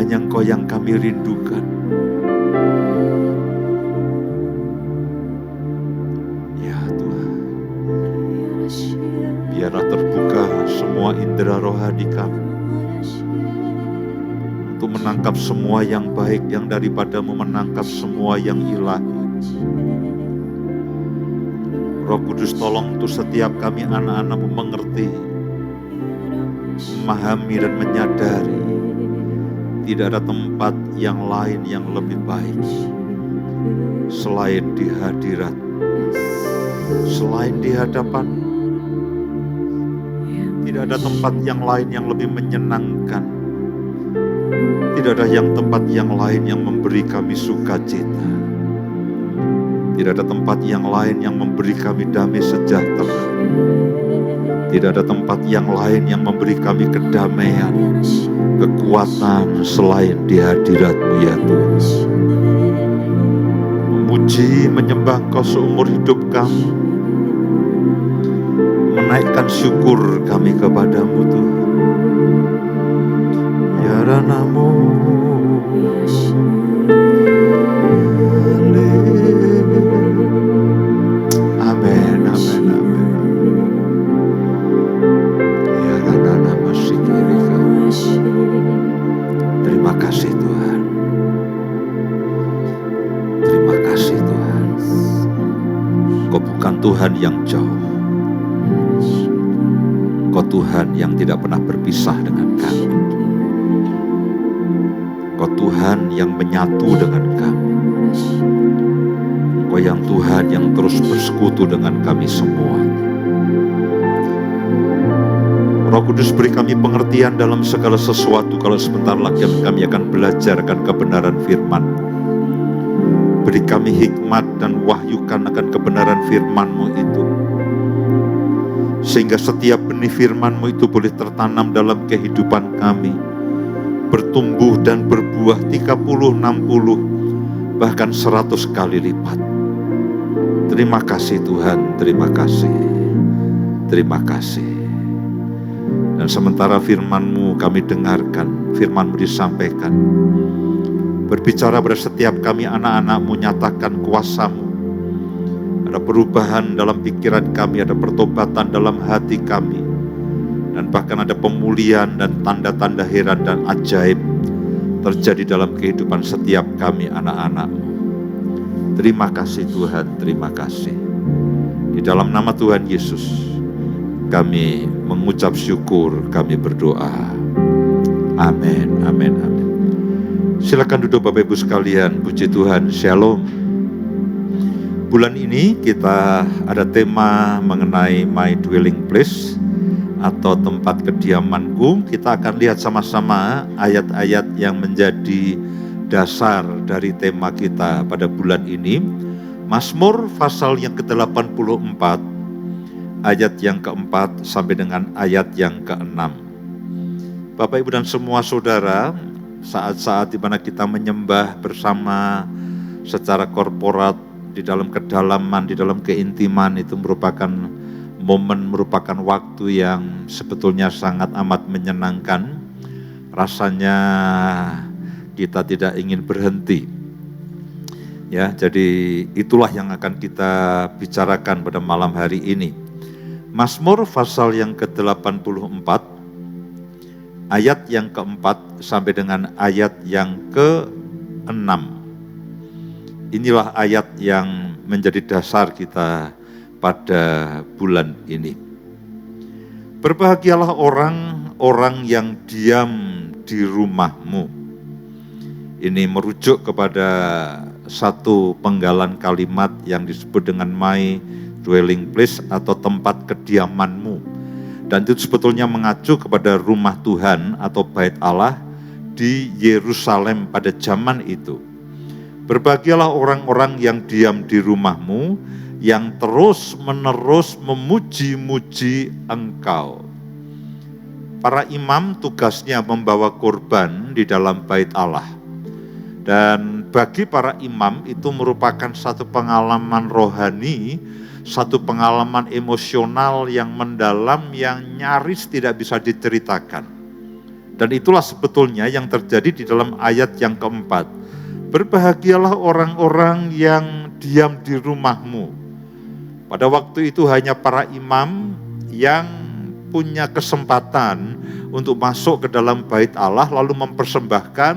hanya Engkau yang kami rindukan. Ya Tuhan, biarlah terbuka semua indera rohani kami untuk menangkap semua yang baik, yang daripadamu, menangkap semua yang ilahi. Roh Kudus, tolong untuk setiap kami anak-anak-Mu mengerti, memahami dan menyadari tidak ada tempat yang lain yang lebih baik selain di hadirat, selain di hadapan. Tidak ada tempat yang lain yang lebih menyenangkan. Tidak ada tempat yang lain yang memberi kami sukacita. Tidak ada tempat yang lain yang memberi kami damai sejahtera. Tidak ada tempat yang lain yang memberi kami kedamaian, kekuatan selain di hadirat-Mu ya Tuhan. Memuji, menyembah Engkau seumur hidup kami. Menaikkan syukur kami kepadamu Tuhan. Ya Ranamu. Amin, amin, amin. Ya Ranana Masikirika. Terima kasih Tuhan. Terima kasih Tuhan. Kau bukan Tuhan yang jauh. Kau Tuhan yang tidak pernah berpisah dengan kami. Kau Tuhan yang menyatu dengan kami. Kau yang Tuhan yang terus bersekutu dengan kami semua. Roh Kudus, beri kami pengertian dalam segala sesuatu. Kalau sebentar lagi kami akan belajar akan kebenaran firman. Beri kami hikmat dan wahyukan akan kebenaran firman-Mu itu. Sehingga setiap benih firman-Mu itu boleh tertanam dalam kehidupan kami. Bertumbuh dan berbuah 30, 60, bahkan 100 kali lipat. Terima kasih Tuhan, terima kasih. Terima kasih. Dan sementara firman-Mu kami dengarkan, firman-Mu disampaikan. Berbicara pada setiap kami anak-anak-Mu, nyatakan kuasa-Mu. Ada perubahan dalam pikiran kami, ada pertobatan dalam hati kami. Dan bahkan ada pemulihan dan tanda-tanda heran dan ajaib terjadi dalam kehidupan setiap kami anak-anak-Mu. Terima kasih Tuhan, terima kasih. Di dalam nama Tuhan Yesus, kami mengucap syukur, kami berdoa. Amin, amin, amin. Silakan duduk Bapak Ibu sekalian, puji Tuhan, Shalom. Bulan ini kita ada tema mengenai My Dwelling Place atau tempat kediamanku. Kita akan lihat sama-sama ayat-ayat yang menjadi dasar dari tema kita pada bulan ini. Mazmur pasal yang ke-84 ayat yang ke-4 sampai dengan ayat yang ke-6. Bapak Ibu dan semua saudara, saat-saat di mana kita menyembah bersama secara korporat di dalam kedalaman, di dalam keintiman, itu merupakan momen, merupakan waktu yang sebetulnya sangat amat menyenangkan. Rasanya kita tidak ingin berhenti. Ya, jadi itulah yang akan kita bicarakan pada malam hari ini. Mazmur pasal yang ke-84 ayat yang ke-4 sampai dengan ayat yang ke-6. Inilah ayat yang menjadi dasar kita pada bulan ini. Berbahagialah orang-orang yang diam di rumah-Mu. Ini merujuk kepada satu penggalan kalimat yang disebut dengan My Dwelling Place atau tempat kediaman-Mu. Dan itu sebetulnya mengacu kepada rumah Tuhan atau bait Allah di Yerusalem pada zaman itu. Berbahagialah orang-orang yang diam di rumah-Mu, yang terus-menerus memuji-muji Engkau. Para imam tugasnya membawa korban di dalam bait Allah. Dan bagi para imam itu merupakan satu pengalaman rohani, satu pengalaman emosional yang mendalam yang nyaris tidak bisa diceritakan. Dan itulah sebetulnya yang terjadi di dalam ayat yang keempat. Berbahagialah orang-orang yang diam di rumahmu. Pada waktu itu hanya para imam yang punya kesempatan untuk masuk ke dalam bait Allah lalu mempersembahkan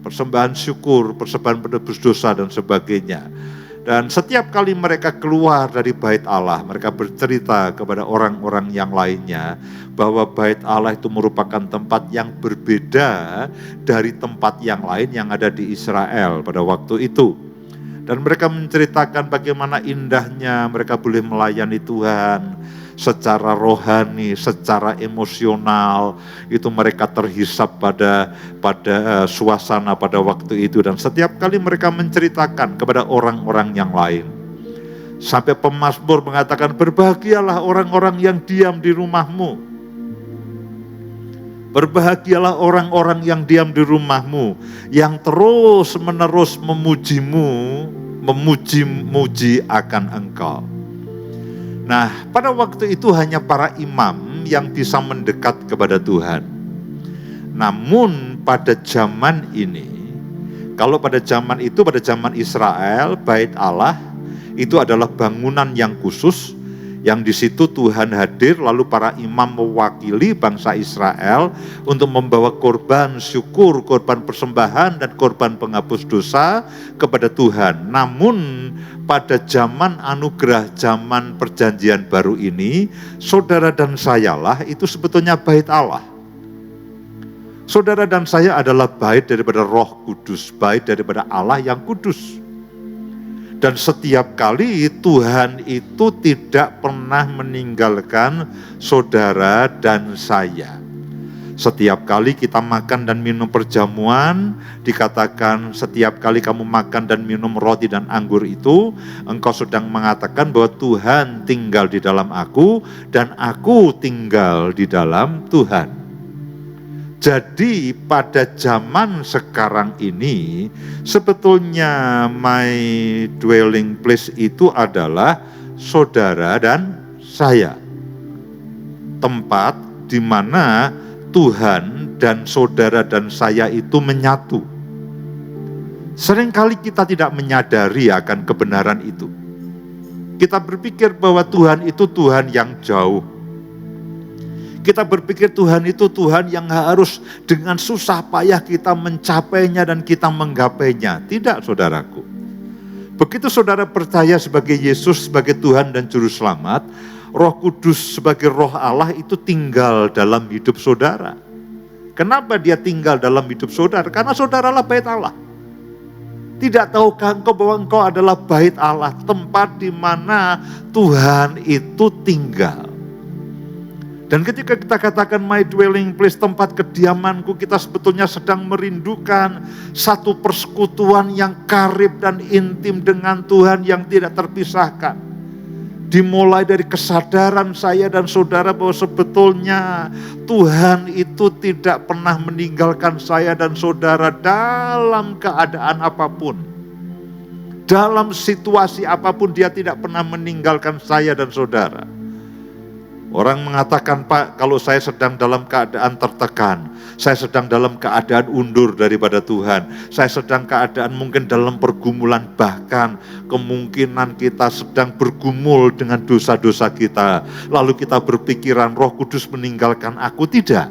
persembahan syukur, persembahan penebus dosa dan sebagainya. Dan setiap kali mereka keluar dari bait Allah, mereka bercerita kepada orang-orang yang lainnya bahwa bait Allah itu merupakan tempat yang berbeda dari tempat yang lain yang ada di Israel pada waktu itu. Dan mereka menceritakan bagaimana indahnya mereka boleh melayani Tuhan secara rohani, secara emosional. Itu mereka terhisap pada suasana pada waktu itu. Dan setiap kali mereka menceritakan kepada orang-orang yang lain. Sampai pemazmur mengatakan, berbahagialah orang-orang yang diam di rumahmu. Berbahagialah orang-orang yang diam di rumahmu, yang terus menerus memujimu, memuji akan engkau. Nah, pada waktu itu hanya para imam yang bisa mendekat kepada Tuhan. Namun pada zaman ini, kalau pada zaman itu, pada zaman Israel, bait Allah itu adalah bangunan yang khusus, yang di situ Tuhan hadir, lalu para imam mewakili bangsa Israel untuk membawa korban syukur, korban persembahan, dan korban penghapus dosa kepada Tuhan. Namun pada zaman anugerah, zaman perjanjian baru ini, saudara dan sayalah itu sebetulnya bait Allah. Saudara dan saya adalah bait daripada Roh Kudus, bait daripada Allah yang kudus. Dan setiap kali Tuhan itu tidak pernah meninggalkan saudara dan saya. Setiap kali kita makan dan minum perjamuan, dikatakan setiap kali kamu makan dan minum roti dan anggur itu, engkau sedang mengatakan bahwa Tuhan tinggal di dalam aku dan aku tinggal di dalam Tuhan. Jadi pada zaman sekarang ini, sebetulnya my dwelling place itu adalah saudara dan saya. Tempat di mana Tuhan dan saudara dan saya itu menyatu. Seringkali kita tidak menyadari akan kebenaran itu. Kita berpikir bahwa Tuhan itu Tuhan yang jauh. Kita berpikir Tuhan itu Tuhan yang harus dengan susah payah kita mencapainya dan kita menggapainya. Tidak, saudaraku. Begitu saudara percaya sebagai Yesus sebagai Tuhan dan Juru Selamat, Roh Kudus sebagai Roh Allah itu tinggal dalam hidup saudara. Kenapa dia tinggal dalam hidup saudara? Karena saudaralah bait Allah. Tidak tahukah engkau bahwa engkau adalah bait Allah, tempat di mana Tuhan itu tinggal. Dan ketika kita katakan my dwelling place, tempat kediamanku, kita sebetulnya sedang merindukan satu persekutuan yang karib dan intim dengan Tuhan yang tidak terpisahkan. Dimulai dari kesadaran saya dan saudara bahwa sebetulnya Tuhan itu tidak pernah meninggalkan saya dan saudara dalam keadaan apapun. Dalam situasi apapun dia tidak pernah meninggalkan saya dan saudara. Orang mengatakan, Pak, kalau saya sedang dalam keadaan tertekan, saya sedang dalam keadaan undur daripada Tuhan, saya sedang keadaan mungkin dalam pergumulan, bahkan kemungkinan kita sedang bergumul dengan dosa-dosa kita, lalu kita berpikiran Roh Kudus meninggalkan aku. Tidak.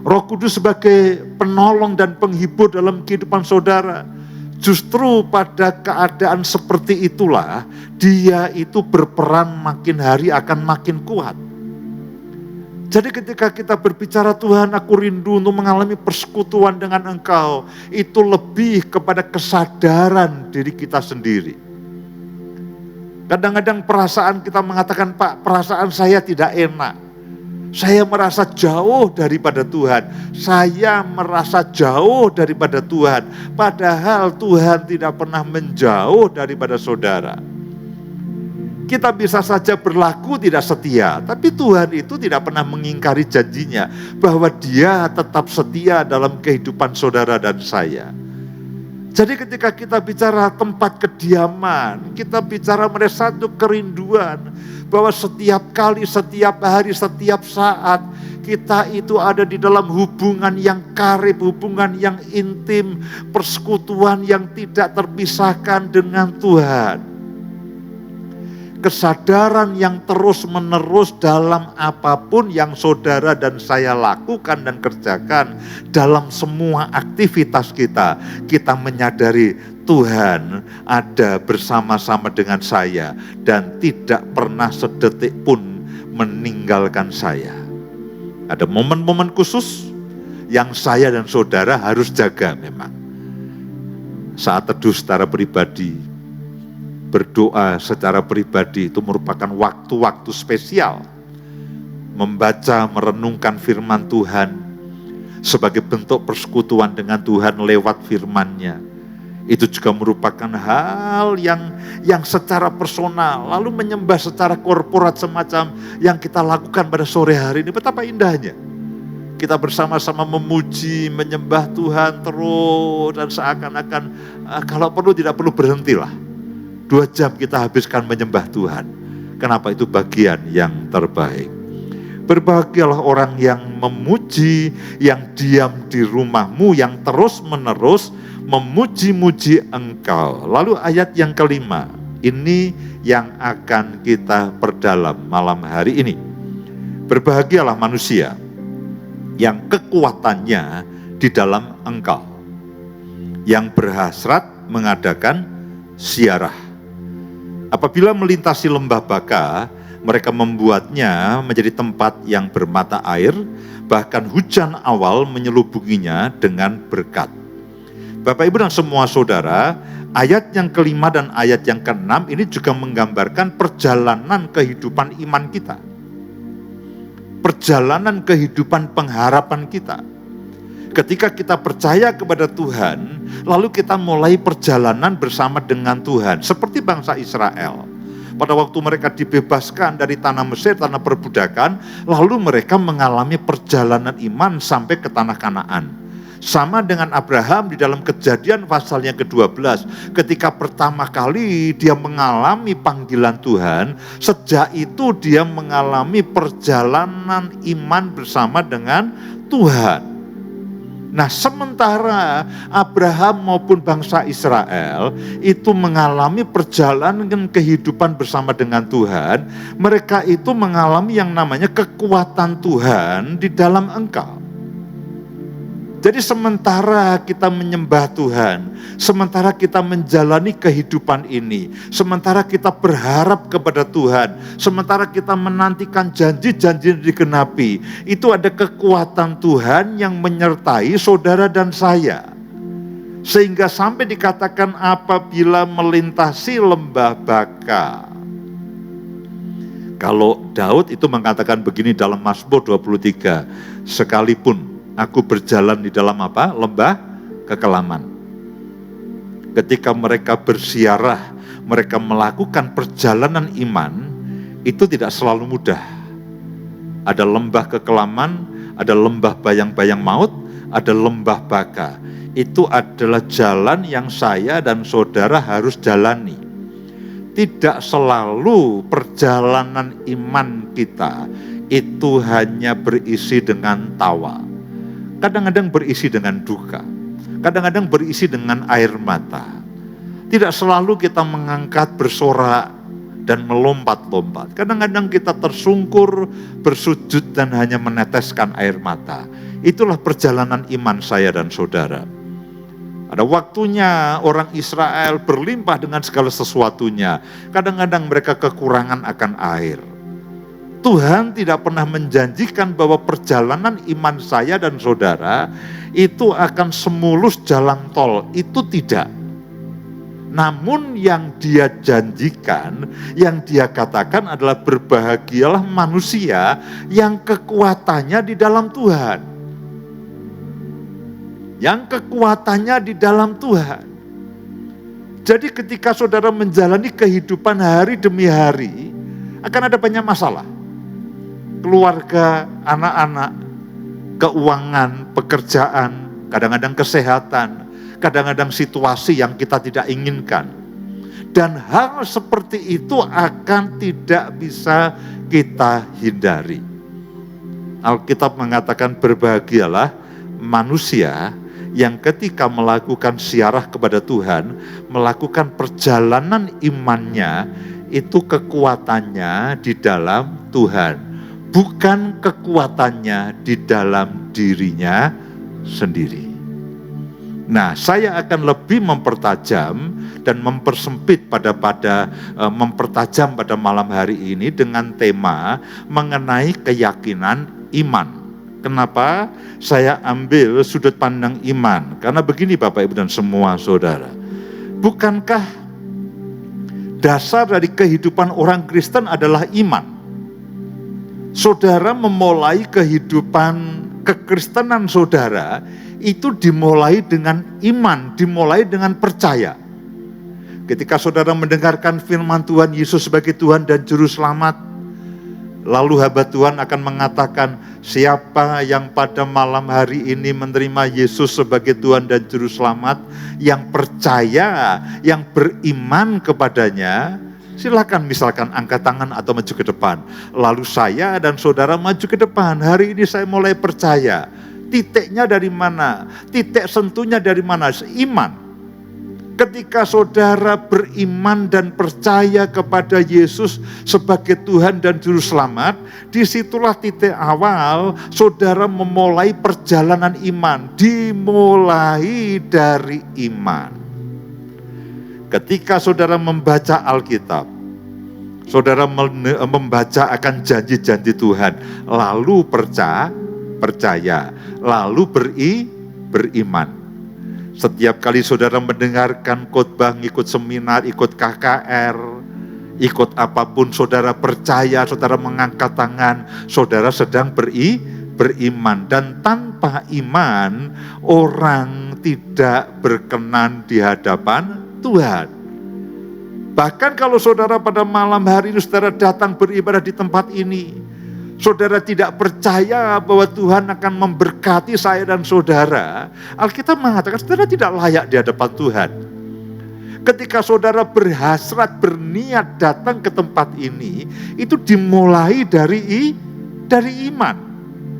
Roh Kudus sebagai penolong dan penghibur dalam kehidupan saudara. Justru pada keadaan seperti itulah dia itu berperan makin hari akan makin kuat. Jadi ketika kita berbicara Tuhan aku rindu untuk mengalami persekutuan dengan Engkau, itu lebih kepada kesadaran diri kita sendiri. Kadang-kadang perasaan kita mengatakan, Pak, perasaan saya tidak enak. Saya merasa jauh daripada Tuhan. Saya merasa jauh daripada Tuhan. Padahal Tuhan tidak pernah menjauh daripada saudara. Kita bisa saja berlaku tidak setia, tapi Tuhan itu tidak pernah mengingkari janjinya bahwa Dia tetap setia dalam kehidupan saudara dan saya. Jadi ketika kita bicara tempat kediaman, kita bicara mereka satu kerinduan bahwa setiap kali, setiap hari, setiap saat kita itu ada di dalam hubungan yang karib, hubungan yang intim, persekutuan yang tidak terpisahkan dengan Tuhan. Kesadaran yang terus-menerus dalam apapun yang saudara dan saya lakukan dan kerjakan, dalam semua aktivitas kita, kita menyadari Tuhan ada bersama-sama dengan saya dan tidak pernah sedetik pun meninggalkan saya. Ada momen-momen khusus yang saya dan saudara harus jaga memang. Saat teduh secara pribadi, berdoa secara pribadi itu merupakan waktu-waktu spesial. Membaca, merenungkan firman Tuhan sebagai bentuk persekutuan dengan Tuhan lewat firman-Nya. Itu juga merupakan hal yang secara personal, lalu menyembah secara korporat semacam yang kita lakukan pada sore hari ini. Betapa indahnya. Kita bersama-sama memuji, menyembah Tuhan terus, dan seakan-akan kalau perlu tidak perlu berhentilah. 2 jam kita habiskan menyembah Tuhan. Kenapa? Itu bagian yang terbaik. Berbahagialah orang yang memuji, yang diam di rumahmu, yang terus-menerus memuji-muji Engkau. Lalu ayat yang kelima, ini yang akan kita perdalam malam hari ini. Berbahagialah manusia yang kekuatannya di dalam Engkau, yang berhasrat mengadakan ziarah. Apabila melintasi lembah Baka, mereka membuatnya menjadi tempat yang bermata air, bahkan hujan awal menyelubunginya dengan berkat. Bapak Ibu dan semua saudara, ayat yang kelima dan ayat yang keenam ini juga menggambarkan perjalanan kehidupan iman kita. Perjalanan kehidupan pengharapan kita. Ketika kita percaya kepada Tuhan, lalu kita mulai perjalanan bersama dengan Tuhan. Seperti bangsa Israel. Pada waktu mereka dibebaskan dari tanah Mesir, tanah perbudakan, lalu mereka mengalami perjalanan iman sampai ke tanah Kanaan. Sama dengan Abraham di dalam Kejadian pasal yang ke-12. Ketika pertama kali dia mengalami panggilan Tuhan, sejak itu dia mengalami perjalanan iman bersama dengan Tuhan. Nah, sementara Abraham maupun bangsa Israel itu mengalami perjalanan kehidupan bersama dengan Tuhan, mereka itu mengalami yang namanya kekuatan Tuhan di dalam Engkau. Jadi sementara kita menyembah Tuhan, sementara kita menjalani kehidupan ini, sementara kita berharap kepada Tuhan, sementara kita menantikan janji-janji yang digenapi, itu ada kekuatan Tuhan yang menyertai saudara dan saya. Sehingga sampai dikatakan apabila melintasi lembah Baka. Kalau Daud itu mengatakan begini dalam Mazmur 23, sekalipun aku berjalan di dalam apa? Lembah kekelaman. Ketika mereka bersiarah, mereka melakukan perjalanan iman, itu tidak selalu mudah. Ada lembah kekelaman, ada lembah bayang-bayang maut, ada lembah Baka. Itu adalah jalan yang saya dan saudara harus jalani. Tidak selalu perjalanan iman kita itu hanya berisi dengan tawa. Kadang-kadang berisi dengan duka, kadang-kadang berisi dengan air mata. Tidak selalu kita mengangkat, bersorak, dan melompat-lompat. Kadang-kadang kita tersungkur, bersujud, dan hanya meneteskan air mata. Itulah perjalanan iman saya dan saudara. Ada waktunya orang Israel berlimpah dengan segala sesuatunya. Kadang-kadang mereka kekurangan akan air. Tuhan tidak pernah menjanjikan bahwa perjalanan iman saya dan saudara itu akan semulus jalan tol. Itu tidak. Namun yang Dia janjikan, yang Dia katakan adalah berbahagialah manusia yang kekuatannya di dalam Tuhan. Yang kekuatannya di dalam Tuhan. Jadi ketika saudara menjalani kehidupan hari demi hari, akan ada banyak masalah. Keluarga, anak-anak, keuangan, pekerjaan, kadang-kadang kesehatan, kadang-kadang situasi yang kita tidak inginkan. Dan hal seperti itu akan tidak bisa kita hindari. Alkitab mengatakan berbahagialah manusia yang ketika melakukan ziarah kepada Tuhan, melakukan perjalanan imannya, itu kekuatannya di dalam Tuhan, bukan kekuatannya di dalam dirinya sendiri. Nah, saya akan lebih mempertajam dan mempersempit mempertajam pada malam hari ini dengan tema mengenai keyakinan iman. Kenapa saya ambil sudut pandang iman? Karena begini Bapak Ibu dan semua saudara, bukankah dasar dari kehidupan orang Kristen adalah iman? Saudara memulai kehidupan kekristenan saudara itu dimulai dengan iman, dimulai dengan percaya. Ketika saudara mendengarkan firman Tuhan Yesus sebagai Tuhan dan Juru Selamat, lalu hamba Tuhan akan mengatakan, siapa yang pada malam hari ini menerima Yesus sebagai Tuhan dan Juru Selamat, yang percaya, yang beriman kepadanya, silakan misalkan angkat tangan atau maju ke depan. Lalu saya dan saudara maju ke depan. Hari ini saya mulai percaya. Titiknya dari mana? Titik sentuhnya dari mana? Iman. Ketika saudara beriman dan percaya kepada Yesus sebagai Tuhan dan Juru Selamat, disitulah titik awal saudara memulai perjalanan iman. Dimulai dari iman. Ketika saudara membaca Alkitab, saudara membaca akan janji-janji Tuhan, lalu percaya, lalu beriman. Setiap kali saudara mendengarkan khotbah, ikut seminar, ikut KKR, ikut apapun, saudara percaya, saudara mengangkat tangan, saudara sedang beriman. Dan tanpa iman, orang tidak berkenan di hadapan Tuhan. Bahkan kalau saudara pada malam hari ini saudara datang beribadah di tempat ini, saudara tidak percaya bahwa Tuhan akan memberkati saya dan saudara, Alkitab mengatakan saudara tidak layak di hadapan Tuhan. Ketika saudara berhasrat, berniat datang ke tempat ini, itu dimulai dari iman.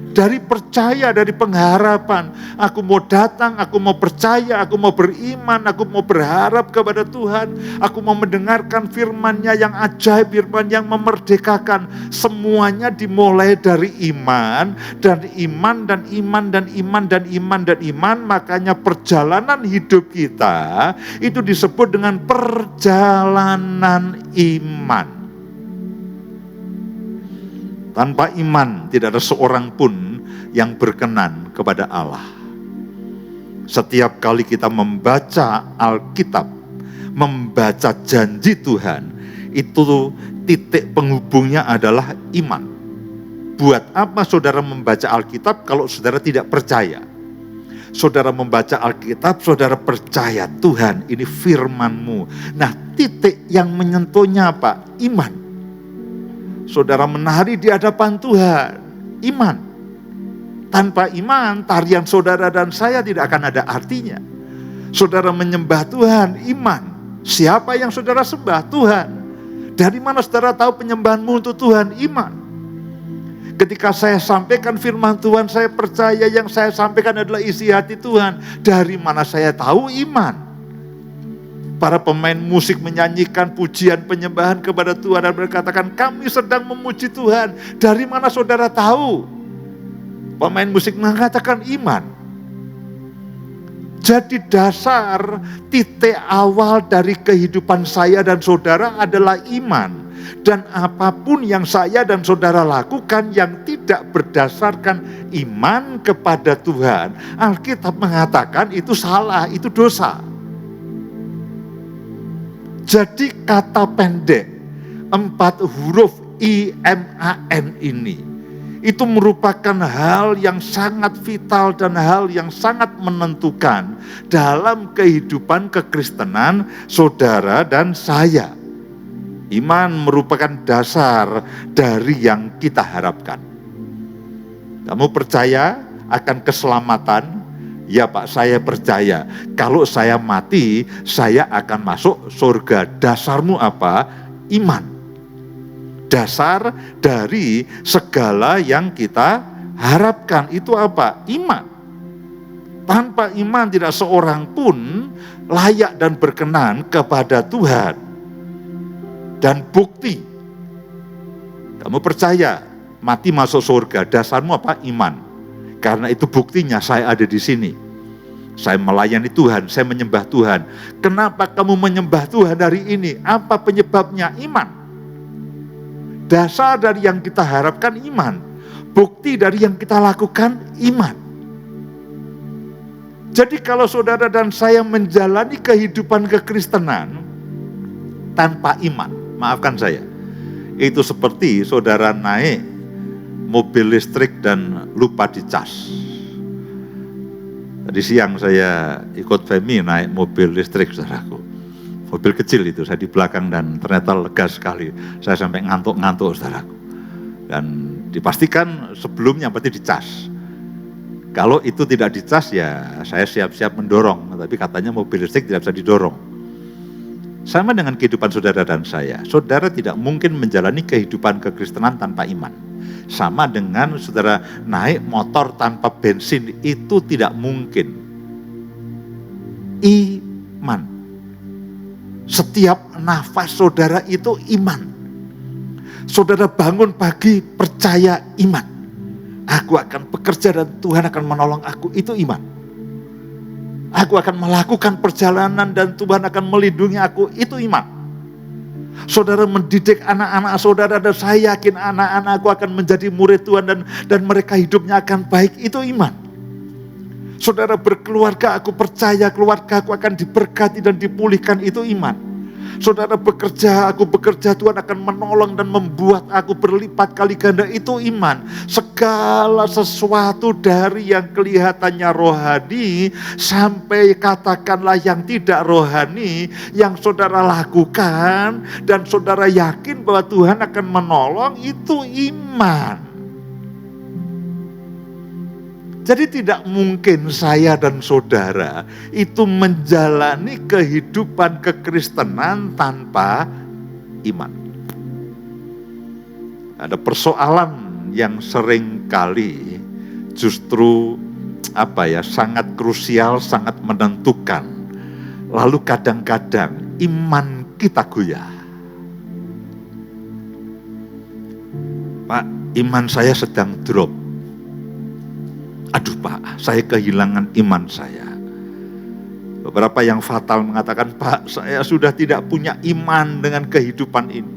Dari percaya, dari pengharapan. Aku mau datang, aku mau percaya, aku mau beriman, aku mau berharap kepada Tuhan. Aku mau mendengarkan firman-Nya yang ajaib, firman yang memerdekakan. Semuanya dimulai dari iman, dan iman, dan iman, dan iman, dan iman, dan iman. Makanya perjalanan hidup kita itu disebut dengan perjalanan iman. Tanpa iman tidak ada seorang pun yang berkenan kepada Allah. Setiap kali kita membaca Alkitab, membaca janji Tuhan, itu titik penghubungnya adalah iman. Buat apa saudara membaca Alkitab kalau saudara tidak percaya? Saudara membaca Alkitab, saudara percaya Tuhan ini firman-Mu. Nah, titik yang menyentuhnya apa? Iman. Saudara menari di hadapan Tuhan, iman. Tanpa iman, tarian saudara dan saya tidak akan ada artinya. Saudara menyembah Tuhan, iman. Siapa yang saudara sembah? Tuhan. Dari mana saudara tahu penyembahanmu untuk Tuhan? Iman. Ketika saya sampaikan firman Tuhan, saya percaya yang saya sampaikan adalah isi hati Tuhan. Dari mana saya tahu? Iman. Para pemain musik menyanyikan pujian penyembahan kepada Tuhan dan berkatakan, kami sedang memuji Tuhan. Dari mana saudara tahu? Pemain musik mengatakan iman. Jadi dasar titik awal dari kehidupan saya dan saudara adalah iman. Dan apapun yang saya dan saudara lakukan yang tidak berdasarkan iman kepada Tuhan, Alkitab mengatakan itu salah, itu dosa. Jadi kata pendek 4 huruf IMAN ini itu merupakan hal yang sangat vital dan hal yang sangat menentukan dalam kehidupan kekristenan saudara dan saya. Iman merupakan dasar dari yang kita harapkan. Kamu percaya akan keselamatan Ya Pak, saya percaya kalau saya mati, saya akan masuk surga. Dasarmu apa? Iman. Dasar dari segala yang kita harapkan itu apa? Iman. Tanpa iman tidak seorang pun layak dan berkenan kepada Tuhan. Dan bukti, kamu percaya mati masuk surga, dasarmu apa? Iman. Karena itu buktinya saya ada di sini. Saya melayani Tuhan, saya menyembah Tuhan. Kenapa kamu menyembah Tuhan hari ini? Apa penyebabnya? Iman. Dasar dari yang kita harapkan iman. Bukti dari yang kita lakukan iman. Jadi kalau saudara dan saya menjalani kehidupan kekristenan tanpa iman, maafkan saya, itu seperti saudara naik mobil listrik dan lupa dicas. Tadi siang saya ikut Femi naik mobil listrik, saudaraku. Mobil kecil itu, saya di belakang dan ternyata lega sekali. Saya sampai ngantuk-ngantuk, saudaraku. Dan dipastikan sebelumnya berarti dicas. Kalau itu tidak dicas ya saya siap-siap mendorong. Tapi katanya mobil listrik tidak bisa didorong. Sama dengan kehidupan saudara dan saya. Saudara tidak mungkin menjalani kehidupan kekristenan tanpa iman. Sama dengan saudara naik motor tanpa bensin, itu tidak mungkin. Iman. Setiap nafas saudara itu iman. Saudara bangun pagi percaya iman. Aku akan bekerja dan Tuhan akan menolong aku, itu iman. Aku akan melakukan perjalanan dan Tuhan akan melindungi aku, itu iman. Saudara mendidik anak-anak saudara dan saya yakin anak-anakku akan menjadi murid Tuhan dan mereka hidupnya akan baik, itu iman. Saudara berkeluarga, aku percaya keluarga aku akan diberkati dan dipulihkan, itu iman. Saudara bekerja, aku bekerja, Tuhan akan menolong dan membuat aku berlipat kali ganda, itu iman. Segala sesuatu dari yang kelihatannya rohani sampai katakanlah yang tidak rohani, yang saudara lakukan dan saudara yakin bahwa Tuhan akan menolong, itu iman. Jadi tidak mungkin saya dan saudara itu menjalani kehidupan kekristenan tanpa iman. Ada persoalan yang sering kali justru sangat krusial, sangat menentukan. Lalu kadang-kadang iman kita goyah. Pak, iman saya sedang drop. Aduh Pak, saya kehilangan iman saya. Beberapa yang fatal mengatakan, Pak, saya sudah tidak punya iman dengan kehidupan ini.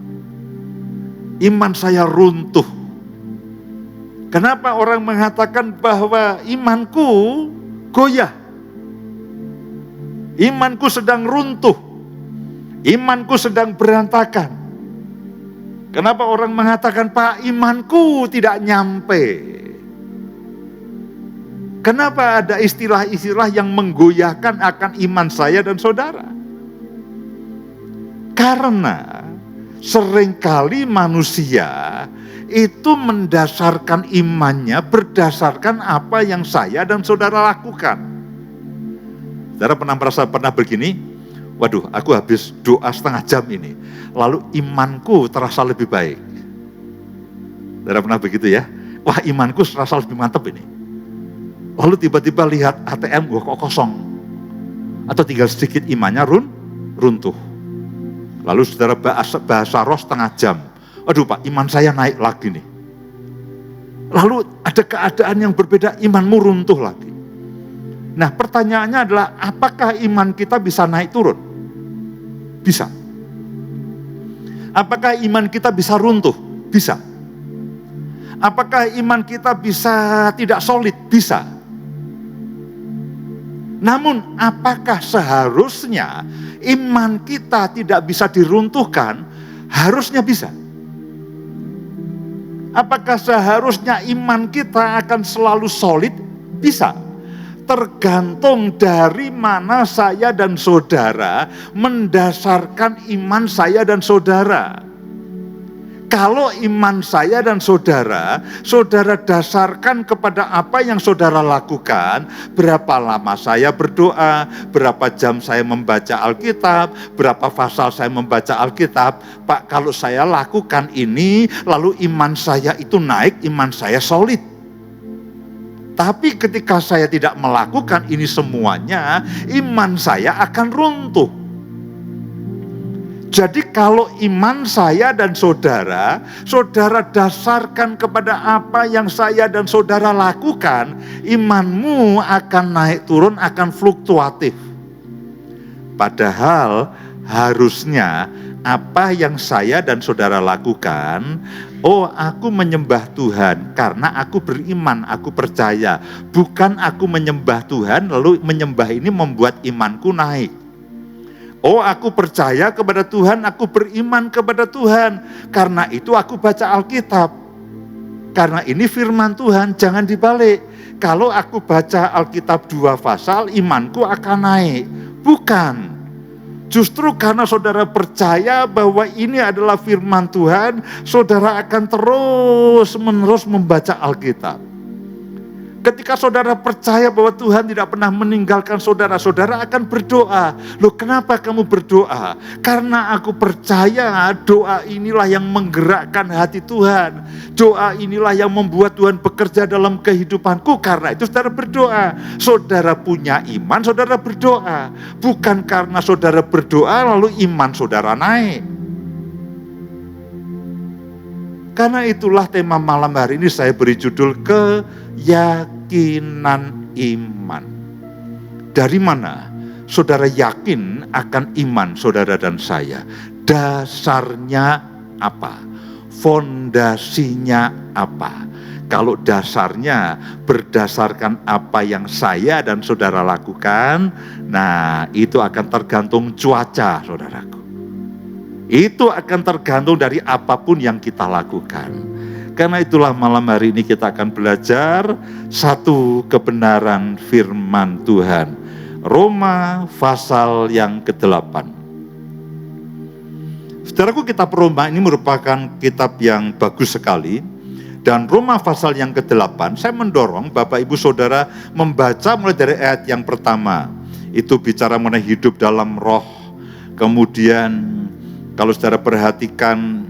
Iman saya runtuh. Kenapa orang mengatakan bahwa imanku goyah? Imanku sedang runtuh. Imanku sedang berantakan. Kenapa orang mengatakan, Pak, imanku tidak nyampe? Kenapa ada istilah-istilah yang menggoyahkan akan iman saya dan saudara? Karena seringkali manusia itu mendasarkan imannya berdasarkan apa yang saya dan saudara lakukan. Saudara pernah begini? Waduh, aku habis doa setengah jam ini, lalu imanku terasa lebih baik. Saudara pernah begitu ya? Wah, imanku terasa lebih mantap ini. Lalu tiba-tiba lihat ATM kok kosong. Atau tinggal sedikit imannya runtuh. Lalu saudara bahasa roh setengah jam. Aduh Pak, iman saya naik lagi nih. Lalu ada keadaan yang berbeda, imanmu runtuh lagi. Nah pertanyaannya adalah, apakah iman kita bisa naik turun? Bisa. Apakah iman kita bisa runtuh? Bisa. Apakah iman kita bisa tidak solid? Bisa. Namun apakah seharusnya iman kita tidak bisa diruntuhkan? Harusnya bisa. Apakah seharusnya iman kita akan selalu solid? Bisa. Tergantung dari mana saya dan saudara mendasarkan iman saya dan saudara. Kalau iman saya dan saudara, saudara dasarkan kepada apa yang saudara lakukan. Berapa lama saya berdoa, berapa jam saya membaca Alkitab, berapa pasal saya membaca Alkitab. Pak, kalau saya lakukan ini, lalu iman saya itu naik, iman saya solid. Tapi ketika saya tidak melakukan ini semuanya, iman saya akan runtuh. Jadi kalau iman saya dan saudara, saudara dasarkan kepada apa yang saya dan saudara lakukan, imanmu akan naik turun, akan fluktuatif. Padahal harusnya apa yang saya dan saudara lakukan, oh aku menyembah Tuhan karena aku beriman, aku percaya. Bukan aku menyembah Tuhan lalu menyembah ini membuat imanku naik. Oh aku percaya kepada Tuhan, aku beriman kepada Tuhan. Karena itu aku baca Alkitab. Karena ini firman Tuhan, jangan dibalik. Kalau aku baca Alkitab 2 pasal, imanku akan naik. Bukan. Justru karena saudara percaya bahwa ini adalah firman Tuhan, saudara akan terus-menerus membaca Alkitab. Ketika saudara percaya bahwa Tuhan tidak pernah meninggalkan saudara, saudara akan berdoa. Loh, kenapa kamu berdoa? Karena aku percaya doa inilah yang menggerakkan hati Tuhan. Doa inilah yang membuat Tuhan bekerja dalam kehidupanku. Karena itu saudara berdoa. Saudara punya iman, saudara berdoa. Bukan karena saudara berdoa lalu iman saudara naik. Karena itulah tema malam hari ini saya beri judul keyakinan iman. Dari mana saudara yakin akan iman saudara dan saya? Dasarnya apa? Fondasinya apa? Kalau dasarnya berdasarkan apa yang saya dan saudara lakukan, nah itu akan tergantung cuaca, saudaraku. Itu akan tergantung dari apapun yang kita lakukan. Karena itulah malam hari ini kita akan belajar satu kebenaran firman Tuhan. Roma pasal yang ke-8. Saudaraku, kitab Roma ini merupakan kitab yang bagus sekali. Dan Roma pasal yang ke-8, saya mendorong Bapak Ibu Saudara membaca mulai dari ayat yang pertama. Itu bicara mengenai hidup dalam roh. Kemudian kalau saudara perhatikan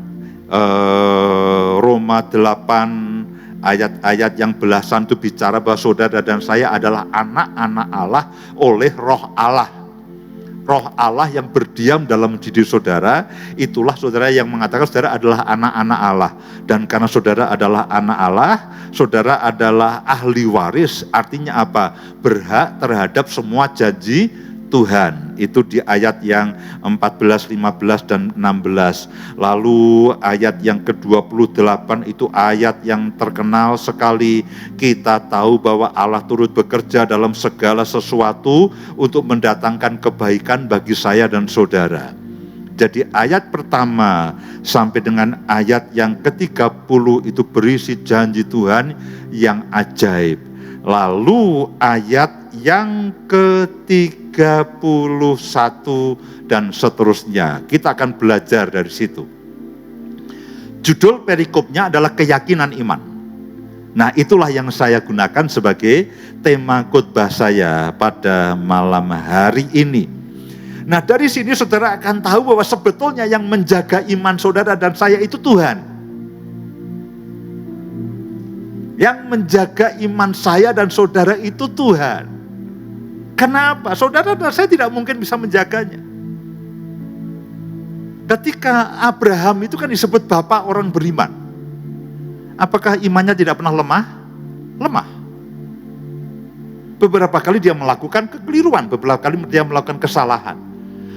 Roma 8 ayat-ayat yang belasan itu bicara bahwa saudara dan saya adalah anak-anak Allah oleh roh Allah. Roh Allah yang berdiam dalam diri saudara, itulah saudara yang mengatakan saudara adalah anak-anak Allah. Dan karena saudara adalah anak Allah, saudara adalah ahli waris, artinya apa? Berhak terhadap semua janji Tuhan. Itu di ayat yang 14, 15, dan 16. Lalu ayat yang ke-28 itu ayat yang terkenal sekali. Kita tahu bahwa Allah turut bekerja dalam segala sesuatu untuk mendatangkan kebaikan bagi saya dan saudara. Jadi ayat pertama sampai dengan ayat yang ke-30 itu berisi janji Tuhan yang ajaib. Lalu ayat yang ke-31 dan seterusnya. Kita akan belajar dari situ. Judul perikopnya adalah keyakinan iman. Nah, itulah yang saya gunakan sebagai tema khotbah saya pada malam hari ini. Nah, dari sini saudara akan tahu bahwa sebetulnya yang menjaga iman saudara dan saya itu Tuhan. Yang menjaga iman saya dan saudara itu Tuhan. Kenapa? Saudara dan saya tidak mungkin bisa menjaganya. Ketika Abraham itu kan disebut bapak orang beriman. Apakah imannya tidak pernah lemah? Lemah. Beberapa kali dia melakukan kekeliruan, beberapa kali dia melakukan kesalahan.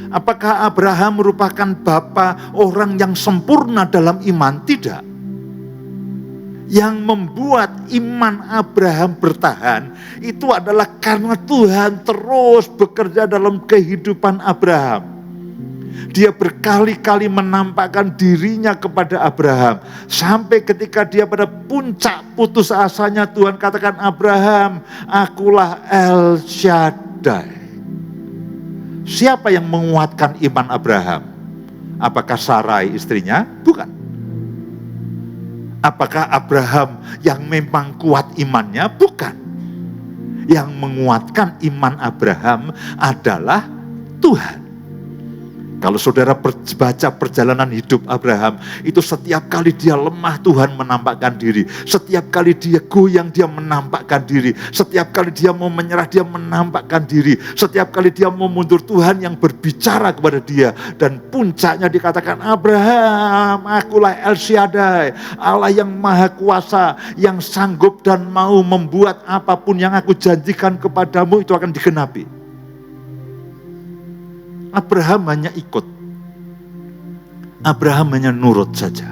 Apakah Abraham merupakan bapak orang yang sempurna dalam iman? Tidak. Yang membuat iman Abraham bertahan itu adalah karena Tuhan terus bekerja dalam kehidupan Abraham. Dia berkali-kali menampakkan dirinya kepada Abraham. Sampai ketika dia pada puncak putus asanya, Tuhan katakan, Abraham, akulah El Shaddai. Siapa yang menguatkan iman Abraham? Apakah Sarai istrinya? Bukan. Apakah Abraham yang memang kuat imannya? Bukan. Yang menguatkan iman Abraham adalah Tuhan. Kalau saudara baca perjalanan hidup Abraham, itu setiap kali dia lemah Tuhan menampakkan diri. Setiap kali dia goyang dia menampakkan diri. Setiap kali dia mau menyerah dia menampakkan diri. Setiap kali dia mau mundur Tuhan yang berbicara kepada dia. Dan puncaknya dikatakan, Abraham, akulah El Shaddai, Allah yang maha kuasa, yang sanggup dan mau membuat apapun yang aku janjikan kepadamu itu akan digenapi. Abraham hanya ikut. Abraham hanya nurut saja.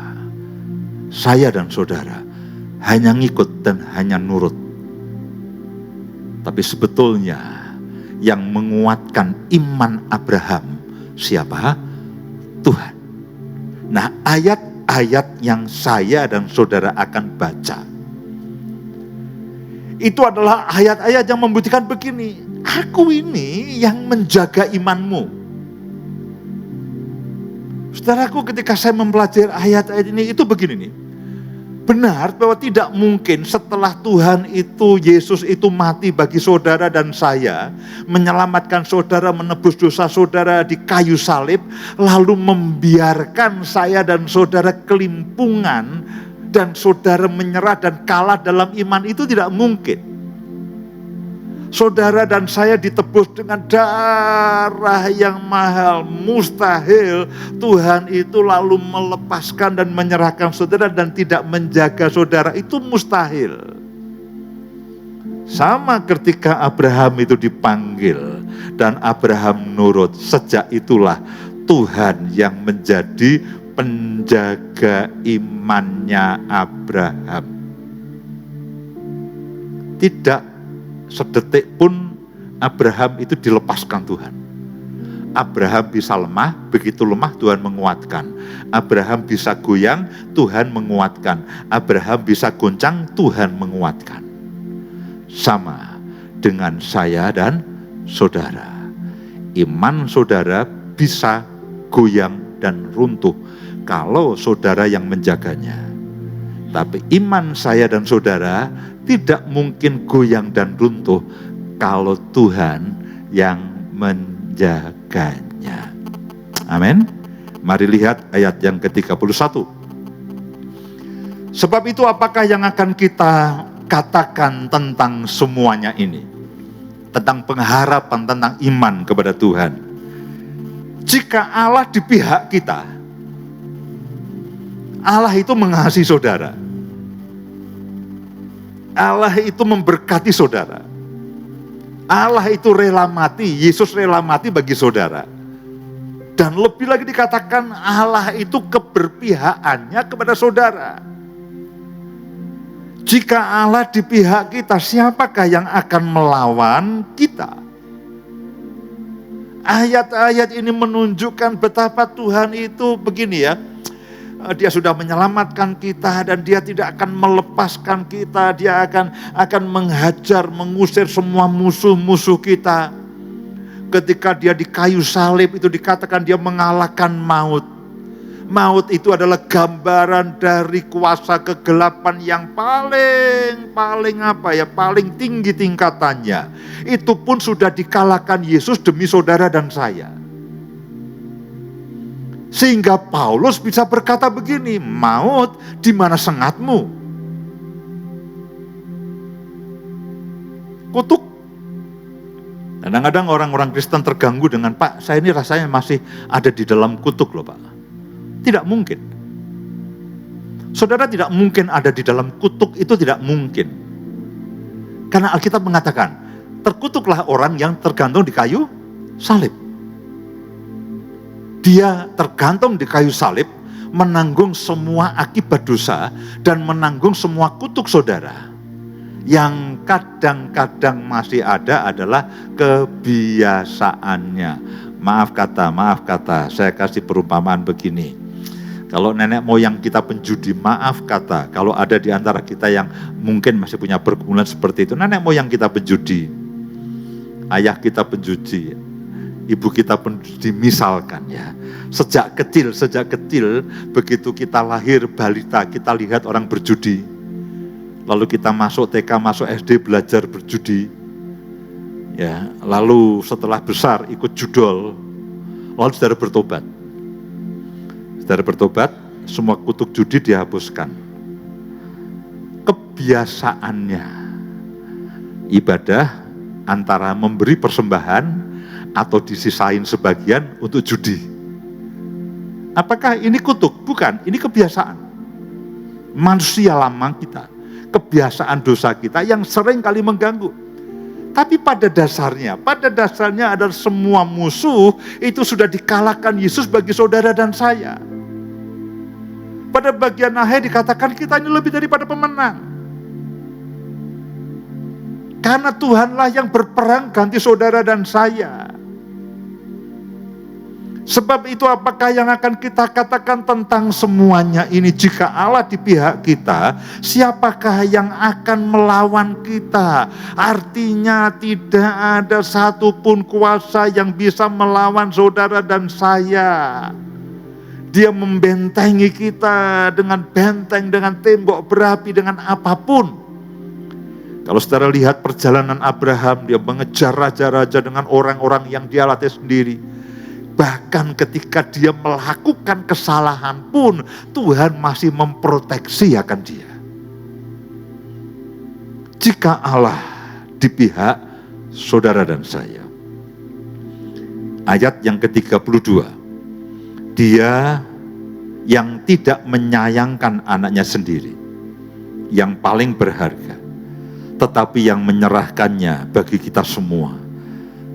Saya dan saudara hanya ngikut dan hanya nurut. Tapi sebetulnya yang menguatkan iman Abraham siapa? Tuhan. Nah, ayat-ayat yang saya dan saudara akan baca itu adalah ayat-ayat yang membuktikan begini. Aku ini yang menjaga imanmu. Saudaraku, ketika saya mempelajari ayat-ayat ini, itu begini nih. Benar bahwa tidak mungkin setelah Tuhan itu, Yesus itu mati bagi saudara dan saya, menyelamatkan saudara, menebus dosa saudara di kayu salib, lalu membiarkan saya dan saudara kelimpungan, dan saudara menyerah dan kalah dalam iman, itu tidak mungkin. Saudara dan saya ditebus dengan darah yang mahal, mustahil Tuhan itu lalu melepaskan dan menyerahkan saudara dan tidak menjaga saudara, itu mustahil. Sama ketika Abraham itu dipanggil dan Abraham nurut, sejak itulah Tuhan yang menjadi penjaga imannya Abraham. Tidak sedetik pun Abraham itu dilepaskan Tuhan. Abraham bisa lemah, begitu lemah Tuhan menguatkan. Abraham bisa goyang, Tuhan menguatkan. Abraham bisa goncang, Tuhan menguatkan. Sama dengan saya dan saudara. Iman saudara bisa goyang dan runtuh kalau saudara yang menjaganya. Tapi iman saya dan saudara tidak mungkin goyang dan runtuh kalau Tuhan yang menjaganya. Amin. Mari lihat ayat yang ke-31. Sebab itu apakah yang akan kita katakan tentang semuanya ini? Tentang pengharapan, tentang iman kepada Tuhan. Jika Allah di pihak kita, Allah itu mengasihi saudara. Allah itu memberkati saudara. Allah itu rela mati, Yesus rela mati bagi saudara. Dan lebih lagi dikatakan Allah itu keberpihakannya kepada saudara. Jika Allah di pihak kita, siapakah yang akan melawan kita? Ayat-ayat ini menunjukkan betapa Tuhan itu begini ya. Dia sudah menyelamatkan kita dan dia tidak akan melepaskan kita. Dia akan menghajar, mengusir semua musuh-musuh kita. Ketika dia di kayu salib itu dikatakan dia mengalahkan maut. Maut itu adalah gambaran dari kuasa kegelapan yang paling tinggi tingkatannya. Itu pun sudah dikalahkan Yesus demi saudara dan saya. Sehingga Paulus bisa berkata begini, maut di mana sengatmu? Kutuk. Kadang-kadang orang-orang Kristen terganggu dengan, Pak, saya ini rasanya masih ada di dalam kutuk loh Pak. Tidak mungkin. Saudara tidak mungkin ada di dalam kutuk, itu tidak mungkin. Karena Alkitab mengatakan, terkutuklah orang yang tergantung di kayu salib. Dia tergantung di kayu salib, menanggung semua akibat dosa, dan menanggung semua kutuk saudara. Yang kadang-kadang masih ada adalah kebiasaannya. Maaf kata, saya kasih perumpamaan begini. Kalau nenek moyang kita penjudi, maaf kata, kalau ada di antara kita yang mungkin masih punya pergumulan seperti itu, nenek moyang kita penjudi, ayah kita penjudi, Ibu kita pun dimisalkan ya. Sejak kecil begitu kita lahir balita, kita lihat orang berjudi. Lalu kita masuk TK, masuk SD belajar berjudi. Ya, lalu setelah besar ikut judol. Lalu saudara bertobat. Saudara bertobat, semua kutuk judi dihapuskan. Kebiasaannya ibadah antara memberi persembahan atau disisain sebagian untuk judi. Apakah ini kutuk? Bukan, ini kebiasaan. Manusia lama kita, kebiasaan dosa kita yang sering kali mengganggu. Tapi pada dasarnya adalah semua musuh itu sudah dikalahkan Yesus bagi saudara dan saya. Pada bagian akhir dikatakan kita ini lebih daripada pemenang. Karena Tuhanlah yang berperang ganti saudara dan saya. Sebab itu apakah yang akan kita katakan tentang semuanya ini? Jika Allah di pihak kita, siapakah yang akan melawan kita? Artinya tidak ada satupun kuasa yang bisa melawan saudara dan saya. Dia membentengi kita dengan benteng, dengan tembok berapi, dengan apapun. Kalau saudara lihat perjalanan Abraham, dia mengejar raja-raja dengan orang-orang yang dia latih sendiri. Bahkan ketika dia melakukan kesalahan pun, Tuhan masih memproteksi akan dia. Jika Allah di pihak saudara dan saya. Ayat yang ke-32. Dia yang tidak menyayangkan anaknya sendiri, yang paling berharga, tetapi yang menyerahkannya bagi kita semua.